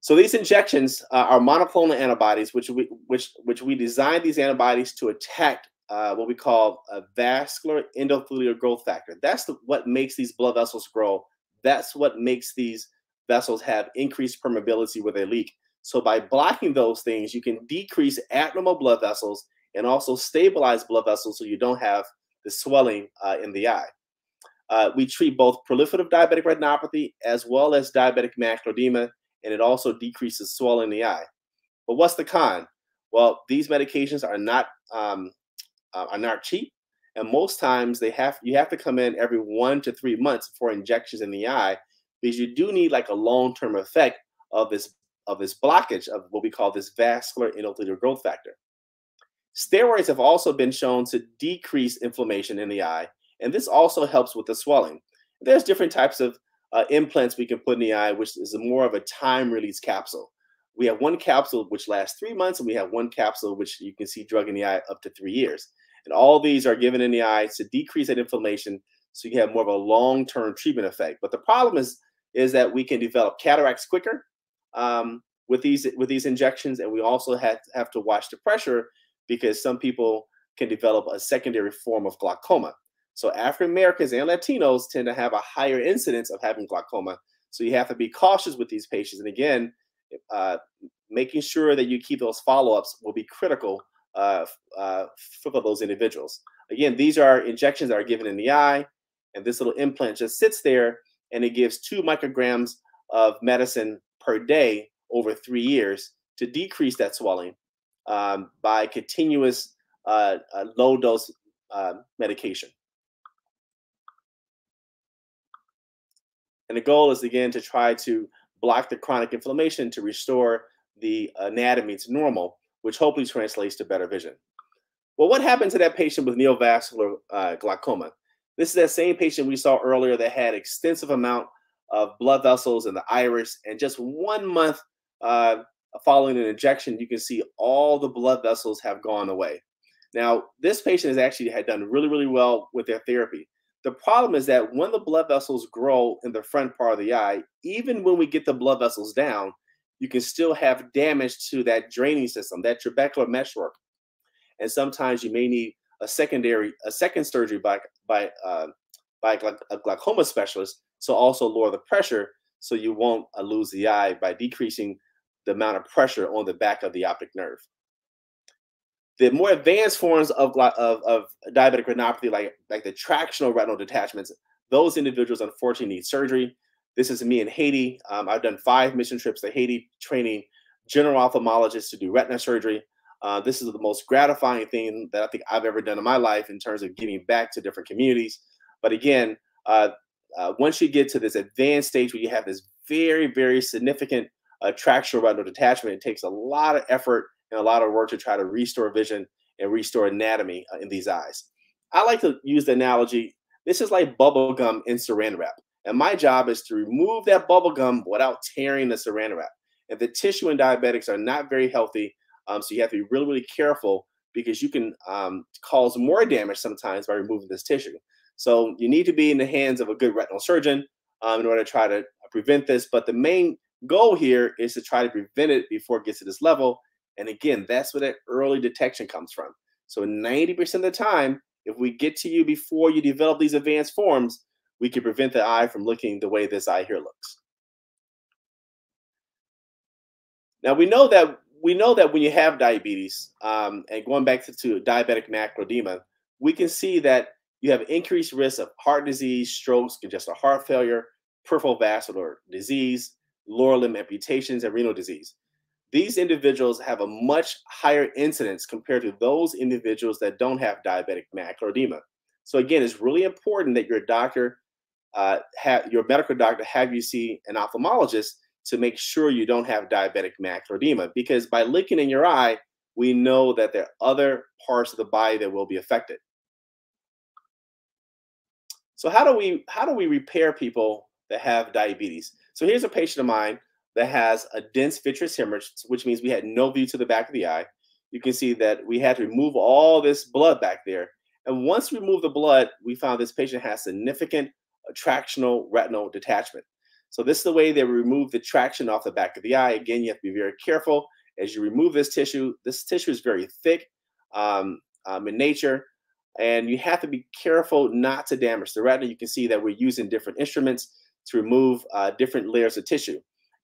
So these injections are monoclonal antibodies, which we designed these antibodies to attack what we call a vascular endothelial growth factor. That's what makes these blood vessels grow. That's what makes these vessels have increased permeability where they leak. So by blocking those things, you can decrease abnormal blood vessels and also stabilize blood vessels so you don't have the swelling in the eye. We treat both proliferative diabetic retinopathy as well as diabetic macular edema, and it also decreases swelling in the eye. But what's the con? Well, these medications are not cheap, and most times you have to come in every 1 to 3 months for injections in the eye, because you do need like a long-term effect of this blockage of what we call this vascular endothelial growth factor. Steroids have also been shown to decrease inflammation in the eye, and this also helps with the swelling. There's different types of implants we can put in the eye, which is more of a time-release capsule. We have one capsule which lasts 3 months, and we have one capsule which you can see drug in the eye up to 3 years. And all these are given in the eye to decrease that inflammation, so you have more of a long-term treatment effect. But the problem is that we can develop cataracts quicker. with these injections, and we also have to watch the pressure because some people can develop a secondary form of glaucoma. So African Americans and Latinos tend to have a higher incidence of having glaucoma. So you have to be cautious with these patients. And again, making sure that you keep those follow-ups will be critical for those individuals. Again, these are injections that are given in the eye, and this little implant just sits there, and it gives 2 micrograms of medicine per day over 3 years to decrease that swelling by continuous low dose medication. And the goal is, again, to try to block the chronic inflammation to restore the anatomy to normal, which hopefully translates to better vision. Well, what happened to that patient with neovascular glaucoma? This is that same patient we saw earlier that had extensive amount of blood vessels in the iris, and just 1 month following an injection, you can see all the blood vessels have gone away. Now, this patient had done really, really well with their therapy. The problem is that when the blood vessels grow in the front part of the eye, even when we get the blood vessels down, you can still have damage to that draining system, that trabecular meshwork. And sometimes you may need a second surgery by a glaucoma specialist to also lower the pressure so you won't lose the eye by decreasing the amount of pressure on the back of the optic nerve. The more advanced forms of diabetic retinopathy, like the tractional retinal detachments, those individuals unfortunately need surgery. This is me in Haiti. I've done 5 mission trips to Haiti training general ophthalmologists to do retina surgery. This is the most gratifying thing that I think I've ever done in my life in terms of giving back to different communities. But again, once you get to this advanced stage where you have this very, very significant tractional retinal detachment, it takes a lot of effort and a lot of work to try to restore vision and restore anatomy in these eyes. I like to use the analogy, this is like bubble gum in saran wrap. And my job is to remove that bubble gum without tearing the saran wrap. And the tissue in diabetics are not very healthy. So you have to be really, really careful because you can cause more damage sometimes by removing this tissue. So you need to be in the hands of a good retinal surgeon in order to try to prevent this. But the main goal here is to try to prevent it before it gets to this level. And again, that's where that early detection comes from. So 90% of the time, if we get to you before you develop these advanced forms, we can prevent the eye from looking the way this eye here looks. Now we know that when you have diabetes, and going back to diabetic macular edema, we can see that you have increased risk of heart disease, strokes, congestive heart failure, peripheral vascular disease, lower limb amputations, and renal disease. These individuals have a much higher incidence compared to those individuals that don't have diabetic macular edema. So again, it's really important that your doctor, your medical doctor, have you see an ophthalmologist to make sure you don't have diabetic macular edema, because by looking in your eye, we know that there are other parts of the body that will be affected. So how do we repair people that have diabetes? So here's a patient of mine that has a dense vitreous hemorrhage, which means we had no view to the back of the eye. You can see that we had to remove all this blood back there. And once we removed the blood, we found this patient has significant tractional retinal detachment. So this is the way they remove the traction off the back of the eye. Again, you have to be very careful as you remove this tissue. This tissue is very thick in nature, and you have to be careful not to damage the retina. You can see that we're using different instruments to remove different layers of tissue.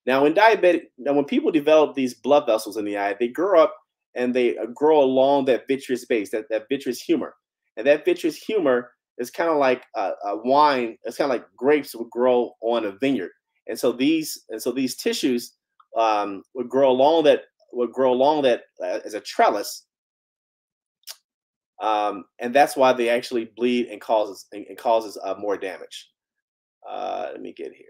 Now, when people develop these blood vessels in the eye, they grow up and they grow along that vitreous base, that vitreous humor. And that vitreous humor is kind of like a wine. It's kind of like grapes would grow on a vineyard. And so these tissues would grow along that as a trellis. And that's why they actually bleed and causes more damage. Let me get here.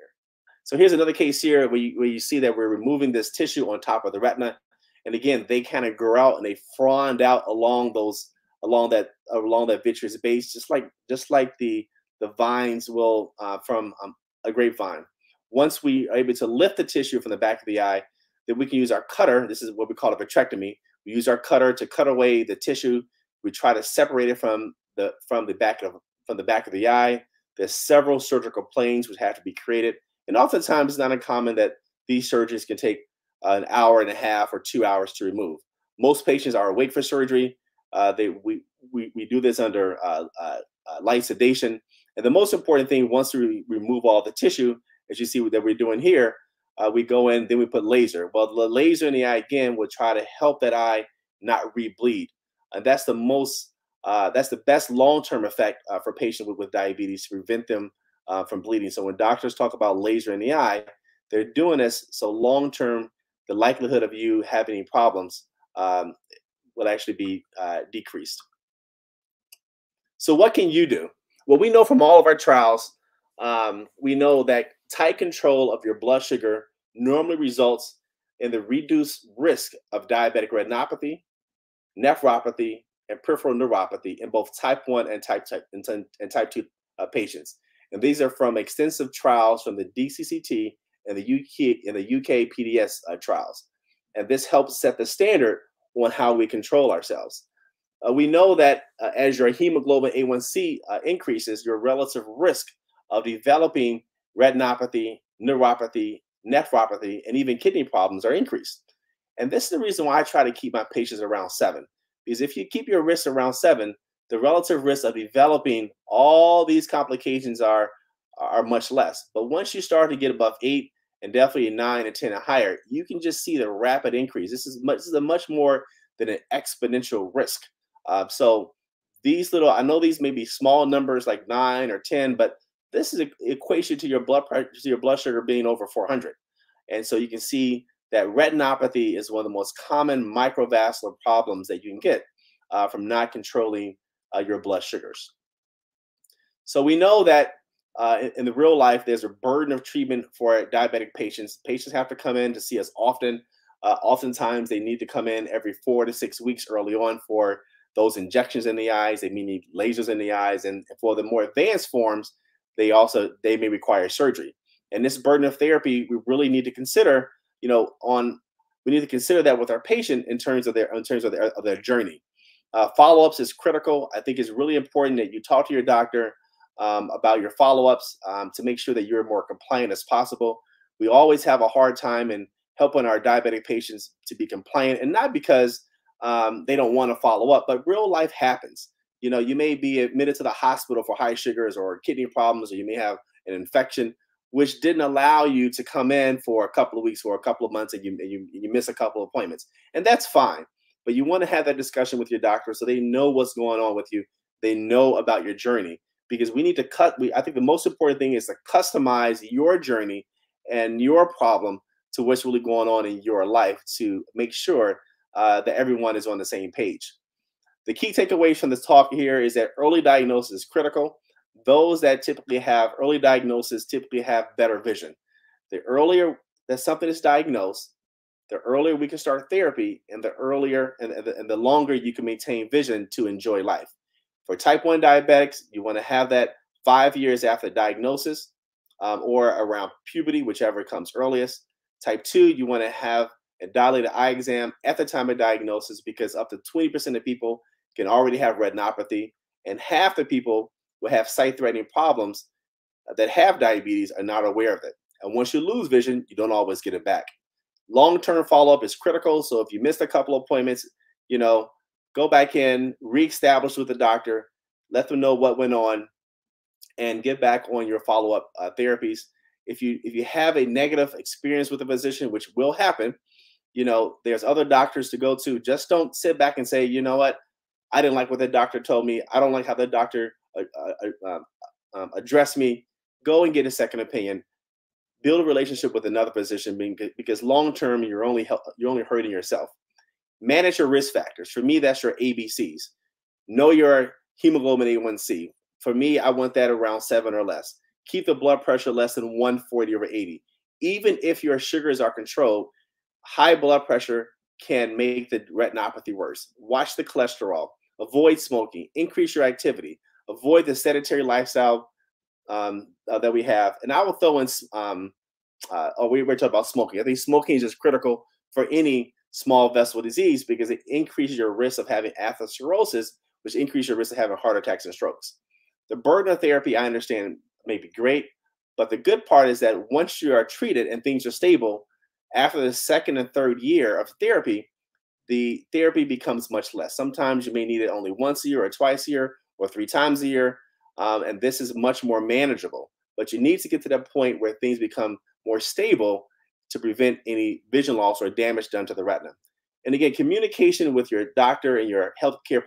So here's another case here where you see that we're removing this tissue on top of the retina. And again, they kind of grow out and they frond out along that vitreous base, just like the vines will from a grapevine. Once we are able to lift the tissue from the back of the eye, then we can use our cutter. This is what we call a vitrectomy. We use our cutter to cut away the tissue. We try to separate it from the back of the eye. There's several surgical planes which have to be created. And oftentimes it's not uncommon that these surgeries can take an hour and a half or 2 hours to remove. Most patients are awake for surgery. We do this under light sedation. And the most important thing, once we remove all the tissue, as you see that we're doing here, we go in, then we put laser. Well, the laser in the eye, again, will try to help that eye not re-bleed. And that's the best long-term effect for patients with diabetes, to prevent them from bleeding. So when doctors talk about laser in the eye, they're doing this so long-term, the likelihood of you having any problems will actually be decreased. So what can you do? Well, we know from all of our trials, we know that tight control of your blood sugar normally results in the reduced risk of diabetic retinopathy, nephropathy, and peripheral neuropathy in both type 1 and type 2 patients. And these are from extensive trials from the DCCT and the UK PDS trials. And this helps set the standard on how we control ourselves. We know that as your hemoglobin A1C increases, your relative risk of developing retinopathy, neuropathy, nephropathy, and even kidney problems are increased. And this is the reason why I try to keep my patients around 7. Because if you keep your risk around 7, the relative risk of developing all these complications are much less. But once you start to get above 8 and definitely 9 and 10 and higher, you can just see the rapid increase. This is a much more than an exponential risk. So these I know these may be small numbers like 9 or 10, but this is an equation to your blood pressure, to your blood sugar being over 400. And so you can see that retinopathy is one of the most common microvascular problems that you can get from not controlling your blood sugars. So we know that in the real life, there's a burden of treatment for diabetic patients. Patients have to come in to see us often. Oftentimes, they need to come in every 4 to 6 weeks early on for those injections in the eyes. They may need lasers in the eyes. And for the more advanced forms, they may require surgery. And this burden of therapy, we really need to consider, we need to consider that with our patient in terms of their journey. Follow-ups is critical. I think it's really important that you talk to your doctor about your follow-ups to make sure that you're more compliant as possible. We always have a hard time in helping our diabetic patients to be compliant, and not because they don't want to follow up, but real life happens. You may be admitted to the hospital for high sugars or kidney problems, or you may have an infection, which didn't allow you to come in for a couple of weeks or a couple of months, and you miss a couple of appointments. And that's fine. But you want to have that discussion with your doctor so they know what's going on with you. They know about your journey, because we need to I think the most important thing is to customize your journey and your problem to what's really going on in your life to make sure that everyone is on the same page. The key takeaways from this talk here is that early diagnosis is critical. Those that typically have early diagnosis typically have better vision. The earlier that something is diagnosed, the earlier we can start therapy, and the earlier and the longer you can maintain vision to enjoy life. For type 1 diabetics, you want to have that 5 years after diagnosis or around puberty, whichever comes earliest. Type 2, you want to have a dilated eye exam at the time of diagnosis, because up to 20% of people can already have retinopathy, and half the people will have sight-threatening problems that have diabetes are not aware of it. And once you lose vision, you don't always get it back. Long-term follow-up is critical. So if you missed a couple of appointments, go back in, reestablish with the doctor, let them know what went on, and get back on your follow-up therapies. If you have a negative experience with a physician, which will happen, there's other doctors to go to. Just don't sit back and say, you know what, I didn't like what the doctor told me. I don't like how the doctor addressed me. Go and get a second opinion. Build a relationship with another physician, because long-term, you're only hurting yourself. Manage your risk factors. For me, that's your ABCs. Know your hemoglobin A1C. For me, I want that around 7 or less. Keep the blood pressure less than 140/80. Even if your sugars are controlled, high blood pressure can make the retinopathy worse. Watch the cholesterol. Avoid smoking. Increase your activity. Avoid the sedentary lifestyle that we have. And I will throw in, we were talking about smoking. I think smoking is just critical for any small vessel disease, because it increases your risk of having atherosclerosis, which increases your risk of having heart attacks and strokes. The burden of therapy, I understand, may be great, but the good part is that once you are treated and things are stable, After the second and third year of therapy, the therapy becomes much less. Sometimes you may need it only once a year or twice a year or 3 times a year. And this is much more manageable. But you need to get to that point where things become more stable to prevent any vision loss or damage done to the retina. And again, communication with your doctor and your healthcare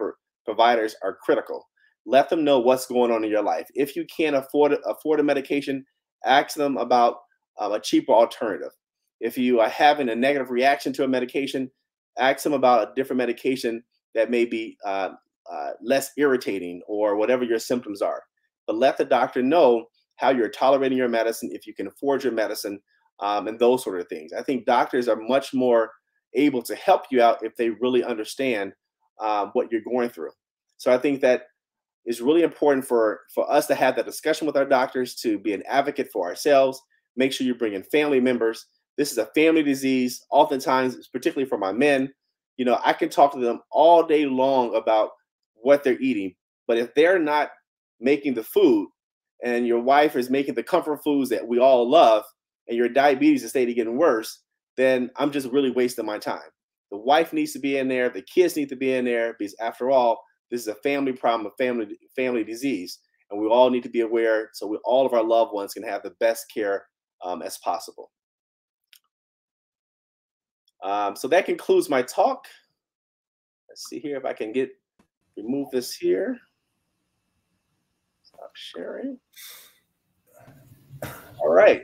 providers are critical. Let them know what's going on in your life. If you can't afford a medication, ask them about a cheaper alternative. If you are having a negative reaction to a medication, ask them about a different medication that may be less irritating or whatever your symptoms are. But let the doctor know how you're tolerating your medicine, if you can afford your medicine, and those sort of things. I think doctors are much more able to help you out if they really understand what you're going through. So I think that is really important for us to have that discussion with our doctors, to be an advocate for ourselves. Make sure you bring in family members. This is a family disease. Oftentimes, particularly for my men, you know, I can talk to them all day long about what they're eating, but if they're not making the food and your wife is making the comfort foods that we all love, and your diabetes is steadily getting worse, then I'm just really wasting my time. The wife needs to be in there. The kids need to be in there, because after all, this is a family problem, a family disease, and we all need to be aware so all of our loved ones can have the best care as possible. So that concludes my talk. Let's see here if I can remove this here. Stop sharing. All right.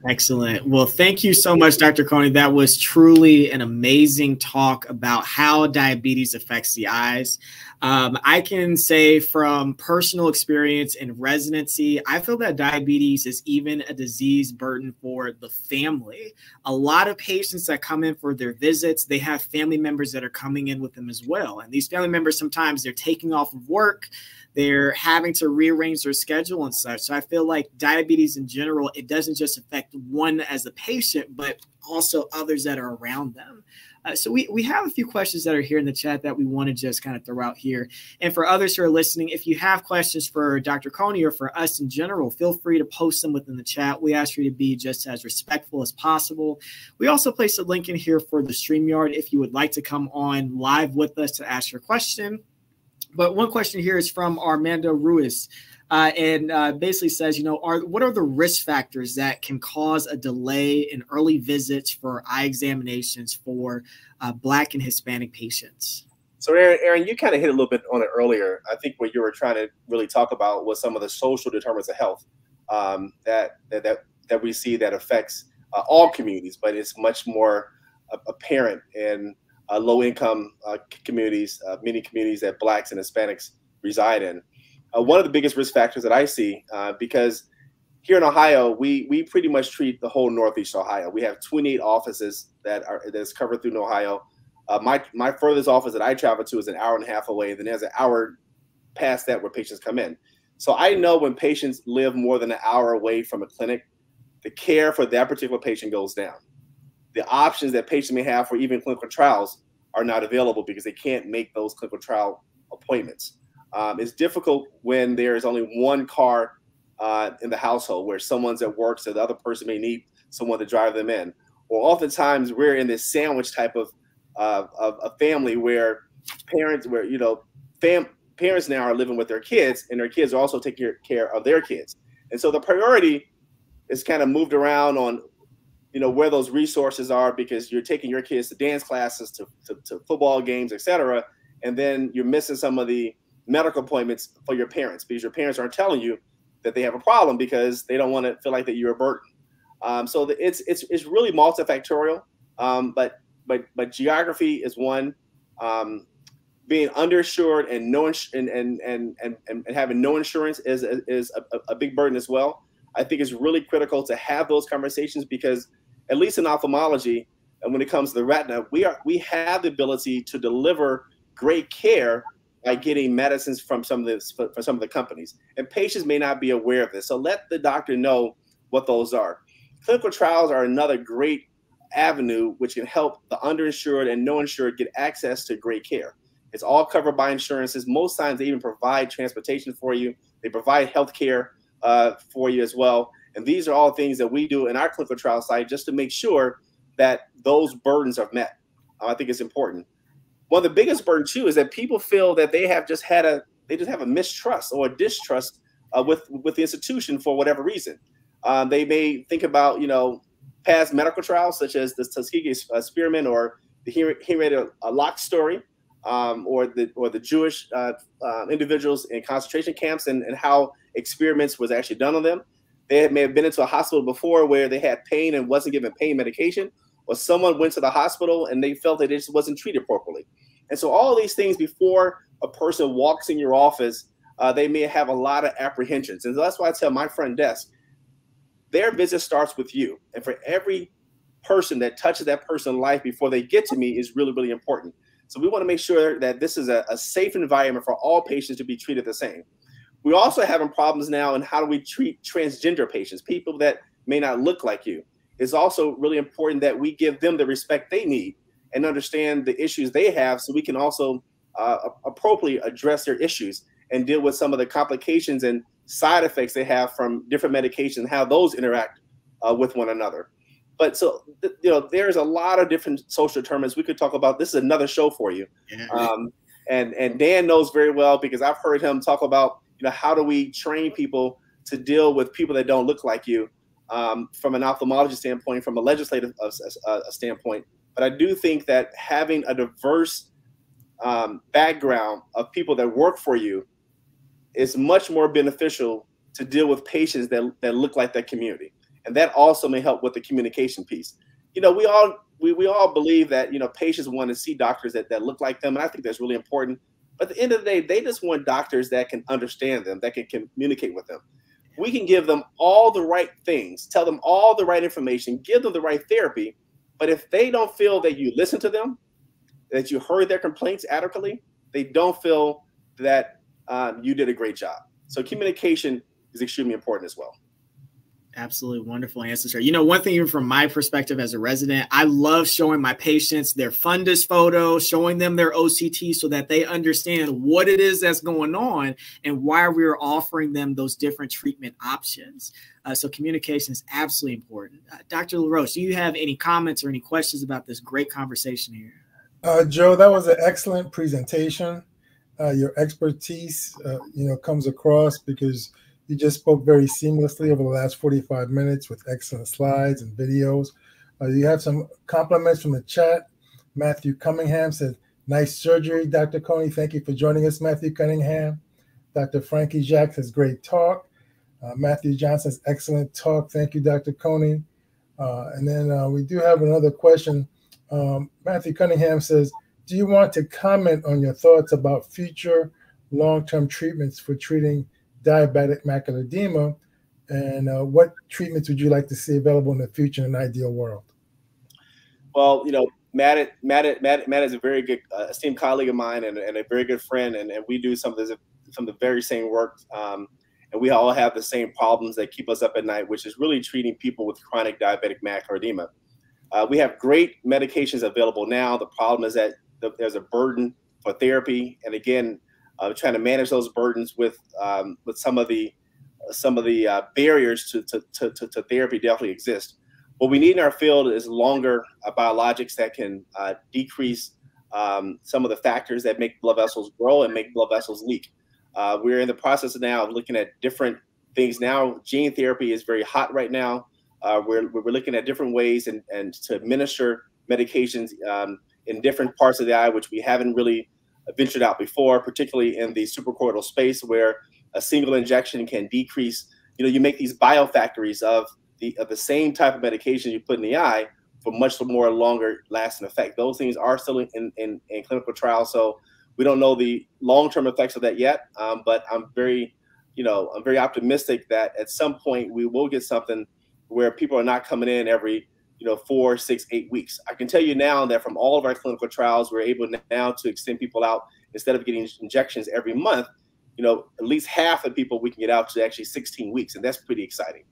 Excellent. Well, thank you so much, Dr. Coney. That was truly an amazing talk about how diabetes affects the eyes. I can say from personal experience in residency, I feel that diabetes is even a disease burden for the family. A lot of patients that come in for their visits, they have family members that are coming in with them as well. And these family members, sometimes they're taking off of work, they're having to rearrange their schedule and such. So I feel like diabetes in general, it doesn't just affect one as a patient, but also others that are around them. So we have a few questions that are here in the chat that we want to just kind of throw out here. And for others who are listening, if you have questions for Dr. Coney or for us in general, feel free to post them within the chat. We ask you to be just as respectful as possible. We also place a link in here for the StreamYard if you would like to come on live with us to ask your question. But one question here is from Armando Ruiz, and basically says, you know, what are the risk factors that can cause a delay in early visits for eye examinations for Black and Hispanic patients? So, Aaron, you kind of hit a little bit on it earlier. I think what you were trying to really talk about was some of the social determinants of health that we see that affects all communities, but it's much more apparent in low-income communities, many communities that Blacks and Hispanics reside in. One of the biggest risk factors that I see, because here in Ohio, we pretty much treat the whole Northeast Ohio. We have 28 offices that's covered through Ohio. My furthest office that I travel to is an hour and a half away. Then there's an hour past that where patients come in. So I know when patients live more than an hour away from a clinic, the care for that particular patient goes down. The options that patients may have for even clinical trials are not available because they can't make those clinical trial appointments. It's difficult when there is only one car in the household where someone's at work, so the other person may need someone to drive them in. Or oftentimes we're in this sandwich type of a family where parents now are living with their kids, and their kids are also taking care of their kids. And so the priority is kind of moved around on, you know, where those resources are, because you're taking your kids to dance classes, to football games, etc. And then you're missing some of the medical appointments for your parents, because your parents aren't telling you that they have a problem because they don't want to feel like that you're a burden. So it's really multifactorial, but geography is one. Being underinsured and having no insurance is a big burden as well. I think it's really critical to have those conversations, because at least in ophthalmology, and when it comes to the retina, we have the ability to deliver great care by getting medicines from some of the companies, and patients may not be aware of this. So let the doctor know what those are. Clinical trials are another great avenue which can help the underinsured and no insured get access to great care. It's all covered by insurances. Most times they even provide transportation for you. They provide health care for you as well. And these are all things that we do in our clinical trial site just to make sure that those burdens are met. I think it's important. One of the biggest burdens too is that people feel that they just have a mistrust or a distrust with the institution for whatever reason. They may think about, past medical trials such as the Tuskegee experiment or the Henrietta Lacks story, or the Jewish individuals in concentration camps and how experiments was actually done on them. They may have been into a hospital before where they had pain and wasn't given pain medication, or someone went to the hospital and they felt that it just wasn't treated properly. And so all these things before a person walks in your office, they may have a lot of apprehensions. And so that's why I tell my front desk, their visit starts with you. And for every person that touches that person's life before they get to me is really, really important. So we want to make sure that this is a safe environment for all patients to be treated the same. We're also having problems now in how do we treat transgender patients, people that may not look like you. It's also really important that we give them the respect they need and understand the issues they have so we can also appropriately address their issues and deal with some of the complications and side effects they have from different medications and how those interact with one another. But so, there's a lot of different social determinants we could talk about. This is another show for you. Yeah. And Dan knows very well because I've heard him talk about, how do we train people to deal with people that don't look like you from an ophthalmology standpoint, from a legislative standpoint. But I do think that having a diverse background of people that work for you is much more beneficial to deal with patients that look like that community. And that also may help with the communication piece. We all believe that, patients want to see doctors that look like them. And I think that's really important. But at the end of the day, they just want doctors that can understand them, that can communicate with them. We can give them all the right things, tell them all the right information, give them the right therapy. But if they don't feel that you listen to them, that you heard their complaints adequately, they don't feel that you did a great job. So communication is extremely important as well. Absolutely wonderful answer, sir. One thing, even from my perspective as a resident, I love showing my patients their fundus photo, showing them their OCT so that they understand what it is that's going on and why we're offering them those different treatment options. So communication is absolutely important. Dr. Laroche, do you have any comments or any questions about this great conversation here? Joe, that was an excellent presentation. Your expertise, comes across because you just spoke very seamlessly over the last 45 minutes with excellent slides and videos. You have some compliments from the chat. Matthew Cunningham said, nice surgery, Dr. Coney. Thank you for joining us, Matthew Cunningham. Dr. Frankie Jacques says, great talk. Matthew Johnson says, excellent talk. Thank you, Dr. Coney. And then we do have another question. Matthew Cunningham says, do you want to comment on your thoughts about future long-term treatments for treating diabetic macular edema, and what treatments would you like to see available in the future in an ideal world? Well, Matt is a very good esteemed colleague of mine and a very good friend, and we do some of the very same work, and we all have the same problems that keep us up at night, which is really treating people with chronic diabetic macular edema. We have great medications available now. The problem is that there's a burden for therapy, and again, trying to manage those burdens with some of the barriers to therapy definitely exist. What we need in our field is longer biologics that can decrease some of the factors that make blood vessels grow and make blood vessels leak. We're in the process now of looking at different things now. Gene therapy is very hot right now. We're looking at different ways and to administer medications in different parts of the eye, which we haven't really ventured out before, particularly in the suprachoroidal space, where a single injection can decrease. You make these biofactories of the same type of medication you put in the eye for much more longer lasting effect. Those things are still in clinical trials, so we don't know the long-term effects of that yet. But I'm very optimistic that at some point we will get something where people are not coming in every 4, 6, 8 weeks. I can tell you now that from all of our clinical trials, we're able now to extend people out. Instead of getting injections every month, at least half of people we can get out to actually 16 weeks. And that's pretty exciting.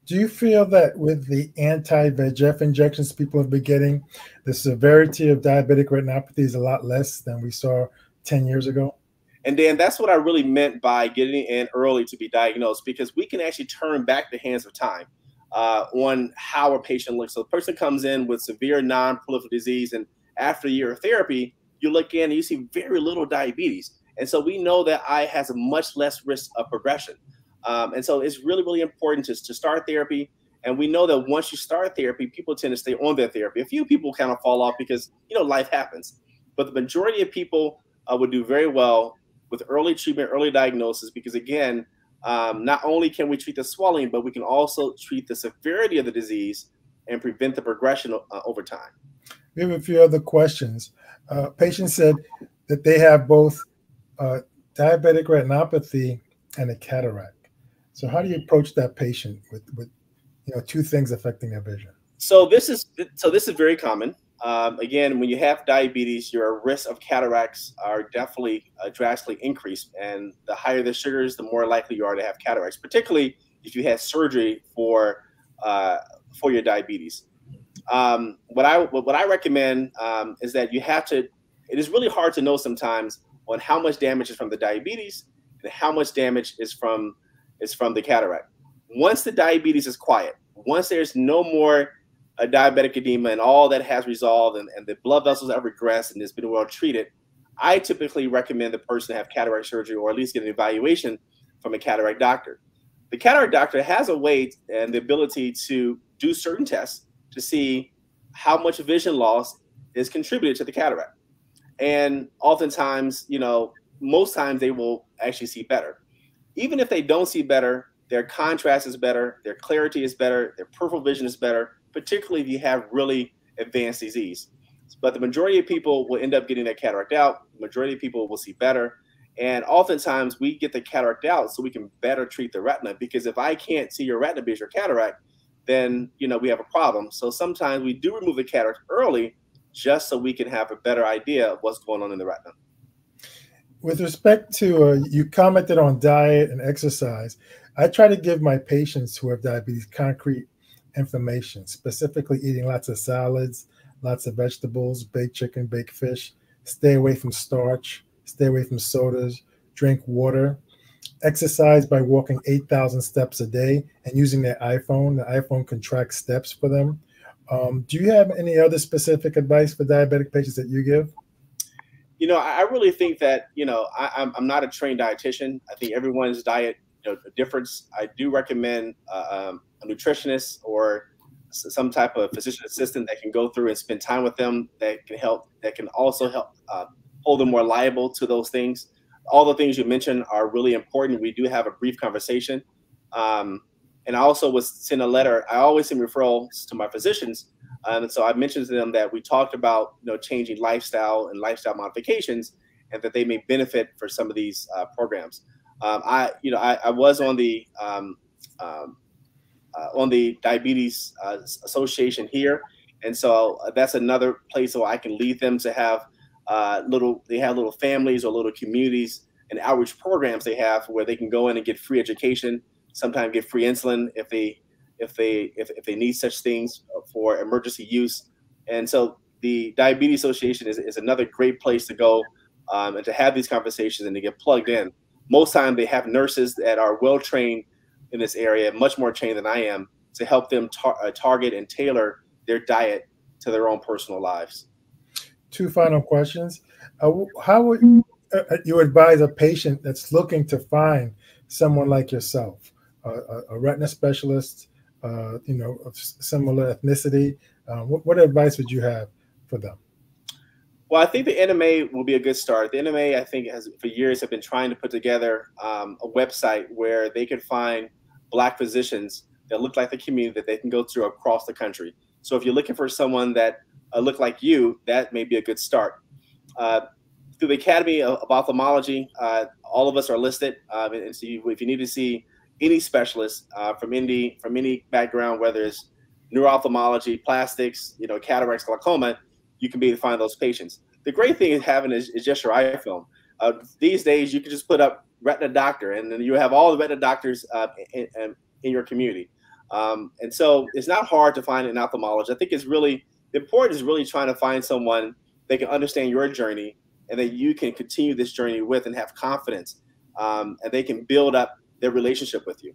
Do you feel that with the anti-VEGF injections people have been getting, the severity of diabetic retinopathy is a lot less than we saw 10 years ago? And Dan, that's what I really meant by getting in early to be diagnosed, because we can actually turn back the hands of time. on how a patient looks. So the person comes in with severe non-proliferative disease, and after a year of therapy, you look in and you see very little diabetes. And so we know that eye has a much less risk of progression. And so it's really, really important to start therapy. And we know that once you start therapy, people tend to stay on their therapy. A few people kind of fall off because, life happens. But the majority of people would do very well with early treatment, early diagnosis, because again, not only can we treat the swelling, but we can also treat the severity of the disease and prevent the progression over time. We have a few other questions. Patient said that they have both diabetic retinopathy and a cataract. So how do you approach that patient with two things affecting their vision? So this is very common. Again, when you have diabetes, your risk of cataracts are definitely drastically increased. And the higher the sugars, the more likely you are to have cataracts, particularly if you had surgery for your diabetes. What I recommend is that you have to. It is really hard to know sometimes on how much damage is from the diabetes and how much damage is from the cataract. Once the diabetes is quiet, once there's no more diabetic edema and all that has resolved and the blood vessels have regressed and it's been well treated, I typically recommend the person have cataract surgery or at least get an evaluation from a cataract doctor. The cataract doctor has a way and the ability to do certain tests to see how much vision loss is contributed to the cataract. And oftentimes, most times they will actually see better. Even if they don't see better, their contrast is better, their clarity is better, their peripheral vision is better, particularly if you have really advanced disease. But the majority of people will end up getting their cataract out. The majority of people will see better. And oftentimes we get the cataract out so we can better treat the retina, because if I can't see your retina because your cataract, then we have a problem. So sometimes we do remove the cataract early just so we can have a better idea of what's going on in the retina. With respect to, you commented on diet and exercise. I try to give my patients who have diabetes concrete information, specifically eating lots of salads, lots of vegetables, baked chicken, baked fish, stay away from starch, stay away from sodas, drink water, exercise by walking 8,000 steps a day and using their iPhone. The iPhone can track steps for them. Do you have any other specific advice for diabetic patients that you give? I really think that, I'm not a trained dietitian. I think everyone's diet, difference. I do recommend a nutritionist or some type of physician assistant that can go through and spend time with them, that can also help hold them more liable to those things. All the things you mentioned are really important. We do have a brief conversation. And I also was sent a letter. I always send referrals to my physicians. And so I mentioned to them that we talked about, changing lifestyle and lifestyle modifications, and that they may benefit for some of these programs. I was on the Diabetes Association here, and so that's another place where I can lead them to have little families or little communities and outreach programs they have where they can go in and get free education, sometimes get free insulin if they need such things for emergency use. And so the Diabetes Association is another great place to go and to have these conversations and to get plugged in. Most time they have nurses that are well trained in this area, much more trained than I am, to help them target and tailor their diet to their own personal lives. Two final questions. How would you advise a patient that's looking to find someone like yourself, a retina specialist, of similar ethnicity? What advice would you have for them? Well, I think the NMA will be a good start. The NMA, I think, for years have been trying to put together a website where they can find Black physicians that look like the community that they can go through across the country. So if you're looking for someone that look like you, that may be a good start. Through the Academy of Ophthalmology, all of us are listed. And so if you need to see any specialist from any background, whether it's neuro-ophthalmology, plastics, cataracts, glaucoma, you can be able to find those patients. The great thing is having is just your iPhone. These days, you can just put up retina doctor, and then you have all the retina doctors in your community. And so it's not hard to find an ophthalmologist. I think it's really important is really trying to find someone that can understand your journey and that you can continue this journey with and have confidence, and they can build up their relationship with you.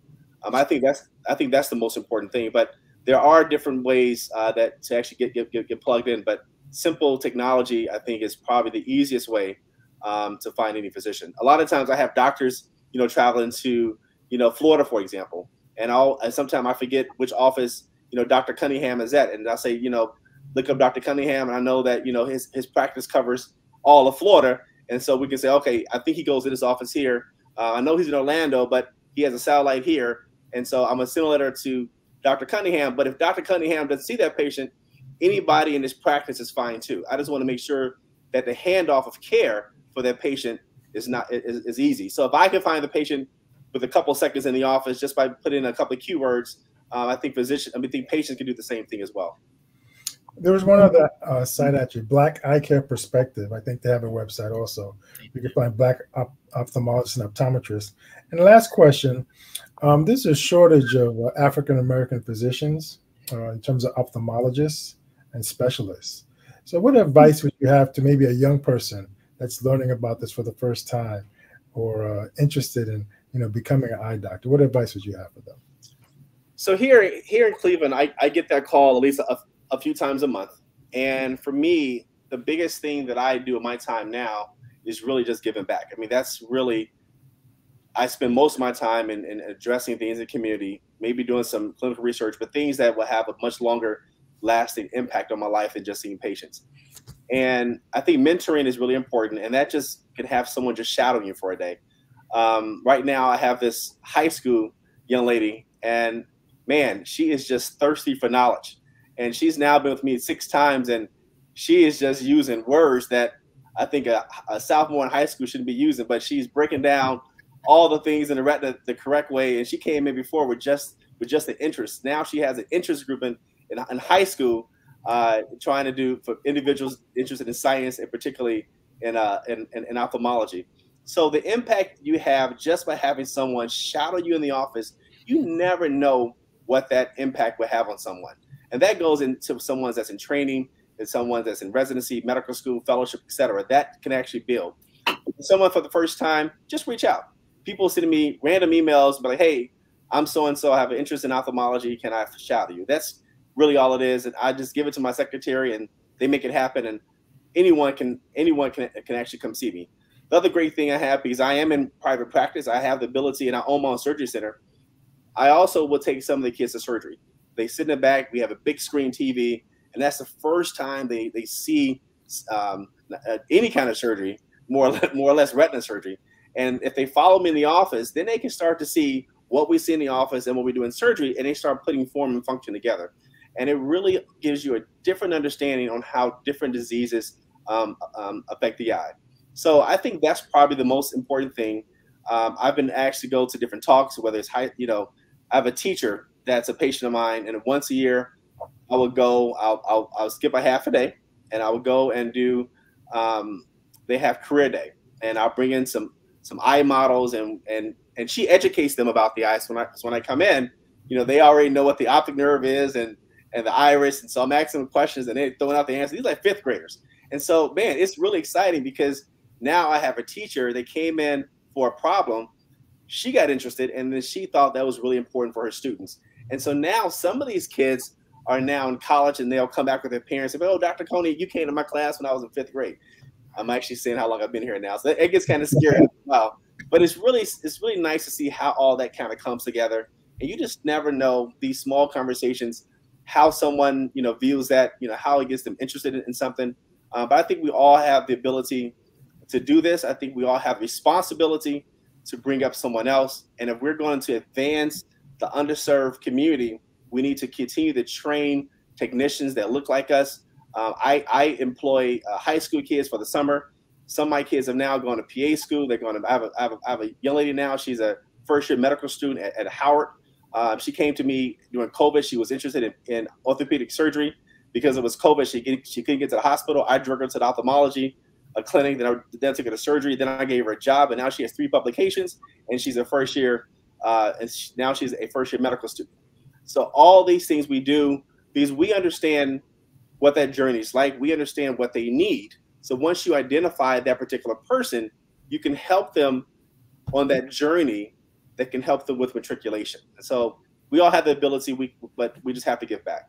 I think that's the most important thing. But there are different ways that to actually get plugged in. But simple technology, I think, is probably the easiest way to find any physician. A lot of times, I have doctors, traveling to, Florida, for example, and sometimes I forget which office, Dr. Cunningham is at, and I say, look up Dr. Cunningham, and I know that his practice covers all of Florida, and so we can say, okay, I think he goes to this office here. I know he's in Orlando, but he has a satellite here, and so I'm gonna send a letter to Dr. Cunningham. But if Dr. Cunningham doesn't see that patient, anybody in this practice is fine too. I just want to make sure that the handoff of care for that patient is easy. So if I can find the patient with a couple seconds in the office just by putting in a couple of keywords, I think patients can do the same thing as well. There was one other site actually, Black Eye Care Perspective. I think they have a website also. You can find Black ophthalmologists and optometrists. And the last question, there's a shortage of African-American physicians in terms of ophthalmologists and specialists. So what advice would you have to maybe a young person that's learning about this for the first time or interested in becoming an eye doctor? What advice would you have for them? So here in Cleveland, I get that call at least a few times a month. And for me, the biggest thing that I do in my time now is really just giving back. I mean, that's really, I spend most of my time in addressing things in the community, maybe doing some clinical research, but things that will have a much longer lasting impact on my life than just seeing patients. And I think mentoring is really important, and that just can have someone just shadowing you for a day. Right now, I have this high school young lady, and man, she is just thirsty for knowledge. And she's now been with me 6 times, and she is just using words that I think a sophomore in high school shouldn't be using, but she's breaking down all the things in the retina the correct way. And she came in before with just an interest. Now she has an interest group in high school, trying to do for individuals interested in science and particularly in ophthalmology. So the impact you have just by having someone shadow you in the office, you never know what that impact will have on someone. And that goes into someone that's in training, and someone that's in residency, medical school, fellowship, et cetera. That can actually build. Someone for the first time, just reach out. People sending me random emails, but like, hey, I'm so-and-so, I have an interest in ophthalmology. Can I shadow you? That's really all it is. And I just give it to my secretary and they make it happen. And anyone can actually come see me. The other great thing I have, because I am in private practice, I have the ability, and I own my own surgery center. I also will take some of the kids to surgery. They sit in the back. We have a big screen TV, and that's the first time they see any kind of surgery, more or less retina surgery. And if they follow me in the office, then they can start to see what we see in the office and what we do in surgery, and they start putting form and function together. And it really gives you a different understanding on how different diseases affect the eye. So I think that's probably the most important thing. I've been asked to go to different talks, whether it's I have a teacher that's a patient of mine, and once a year I would go. I'll skip a half a day, and I would go and do. They have career day, and I'll bring in some eye models, and she educates them about the eyes. So when I come in, they already know what the optic nerve is and the iris, and so I'm asking them questions, and they're throwing out the answers. These are like 5th graders, and so man, it's really exciting because now I have a teacher. They came in for a problem. She got interested, and then she thought that was really important for her students. And so now some of these kids are now in college, and they'll come back with their parents and say, "Oh, Dr. Coney, you came to my class when I was in 5th grade." I'm actually saying how long I've been here now, so it gets kind of scary as well. But it's really nice to see how all that kind of comes together, and you just never know these small conversations, how someone views that, how it gets them interested in something. But I think we all have the ability to do this. I think we all have responsibility to bring up someone else, and if we're going to advance the underserved community, we need to continue to train technicians that look like us. I employ high school kids for the summer. Some of my kids have now gone to PA school. They're going to. I have a young lady now. She's a first-year medical student at Howard. She came to me during COVID. She was interested in orthopedic surgery because it was COVID. She couldn't get to the hospital. I drug her to the ophthalmology clinic. Then I took her to surgery. Then I gave her a job, and now she has 3 publications, and she's a first-year. Now she's a first-year medical student. So all these things we do because we understand what that journey is like. We understand what they need. So once you identify that particular person, you can help them on that journey that can help them with matriculation. So we all have the ability, but we just have to give back.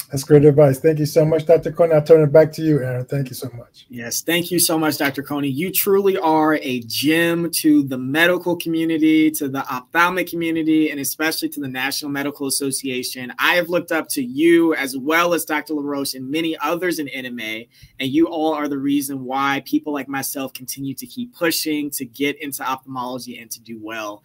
That's great advice. Thank you so much, Dr. Coney. I'll turn it back to you, Aaron. Thank you so much. Yes, thank you so much, Dr. Coney. You truly are a gem to the medical community, to the ophthalmic community, and especially to the National Medical Association. I have looked up to you as well as Dr. Laroche and many others in NMA, and you all are the reason why people like myself continue to keep pushing to get into ophthalmology and to do well.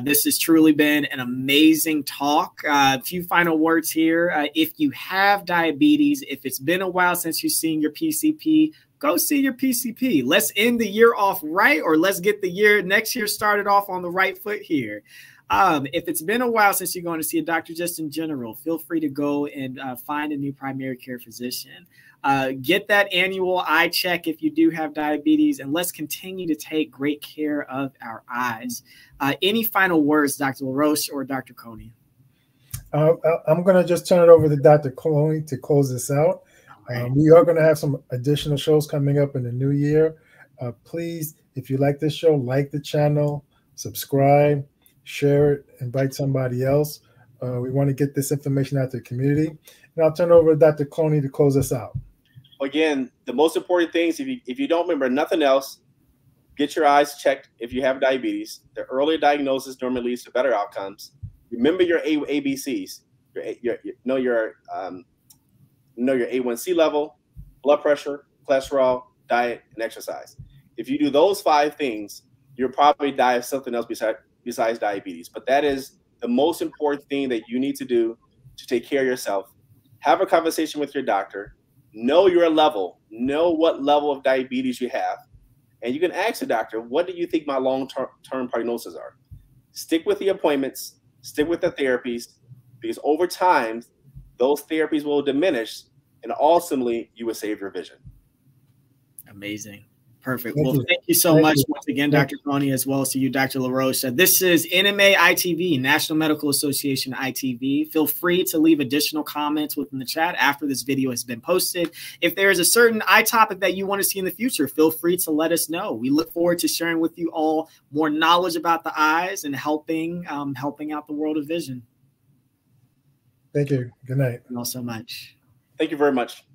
This has truly been an amazing talk. A few final words here. If you have diabetes, if it's been a while since you've seen your PCP, go see your PCP. Let's end the year off right, or let's get the next year started off on the right foot here. If it's been a while since you're going to see a doctor just in general, feel free to go and find a new primary care physician. Get that annual eye check if you do have diabetes, and let's continue to take great care of our eyes. Any final words, Dr. Laroche or Dr. Coney? I'm going to just turn it over to Dr. Coney to close this out. Right. We are going to have some additional shows coming up in the new year. Please, if you like this show, like the channel, subscribe, share it, invite somebody else. We want to get this information out to the community. And I'll turn it over to Dr. Coney to close us out. Again, the most important things, if you don't remember nothing else, get your eyes checked if you have diabetes. The earlier diagnosis normally leads to better outcomes. Remember your ABCs. Know your A1C level, blood pressure, cholesterol, diet, and exercise. If you do those 5 things, you'll probably die of something else besides diabetes. But that is the most important thing that you need to do to take care of yourself. Have a conversation with your doctor. Know your level. Know what level of diabetes you have. And you can ask the doctor, what do you think my long-term prognosis are? Stick with the appointments. Stick with the therapies. Because over time, those therapies will diminish. And ultimately, you will save your vision. Amazing. Perfect. Well, thank you so much once again, Dr. Coney, as well as to you, Dr. Laroche. This is NMA ITV, National Medical Association ITV. Feel free to leave additional comments within the chat after this video has been posted. If there is a certain eye topic that you want to see in the future, feel free to let us know. We look forward to sharing with you all more knowledge about the eyes and helping out the world of vision. Thank you. Good night. Thank you all so much. Thank you very much.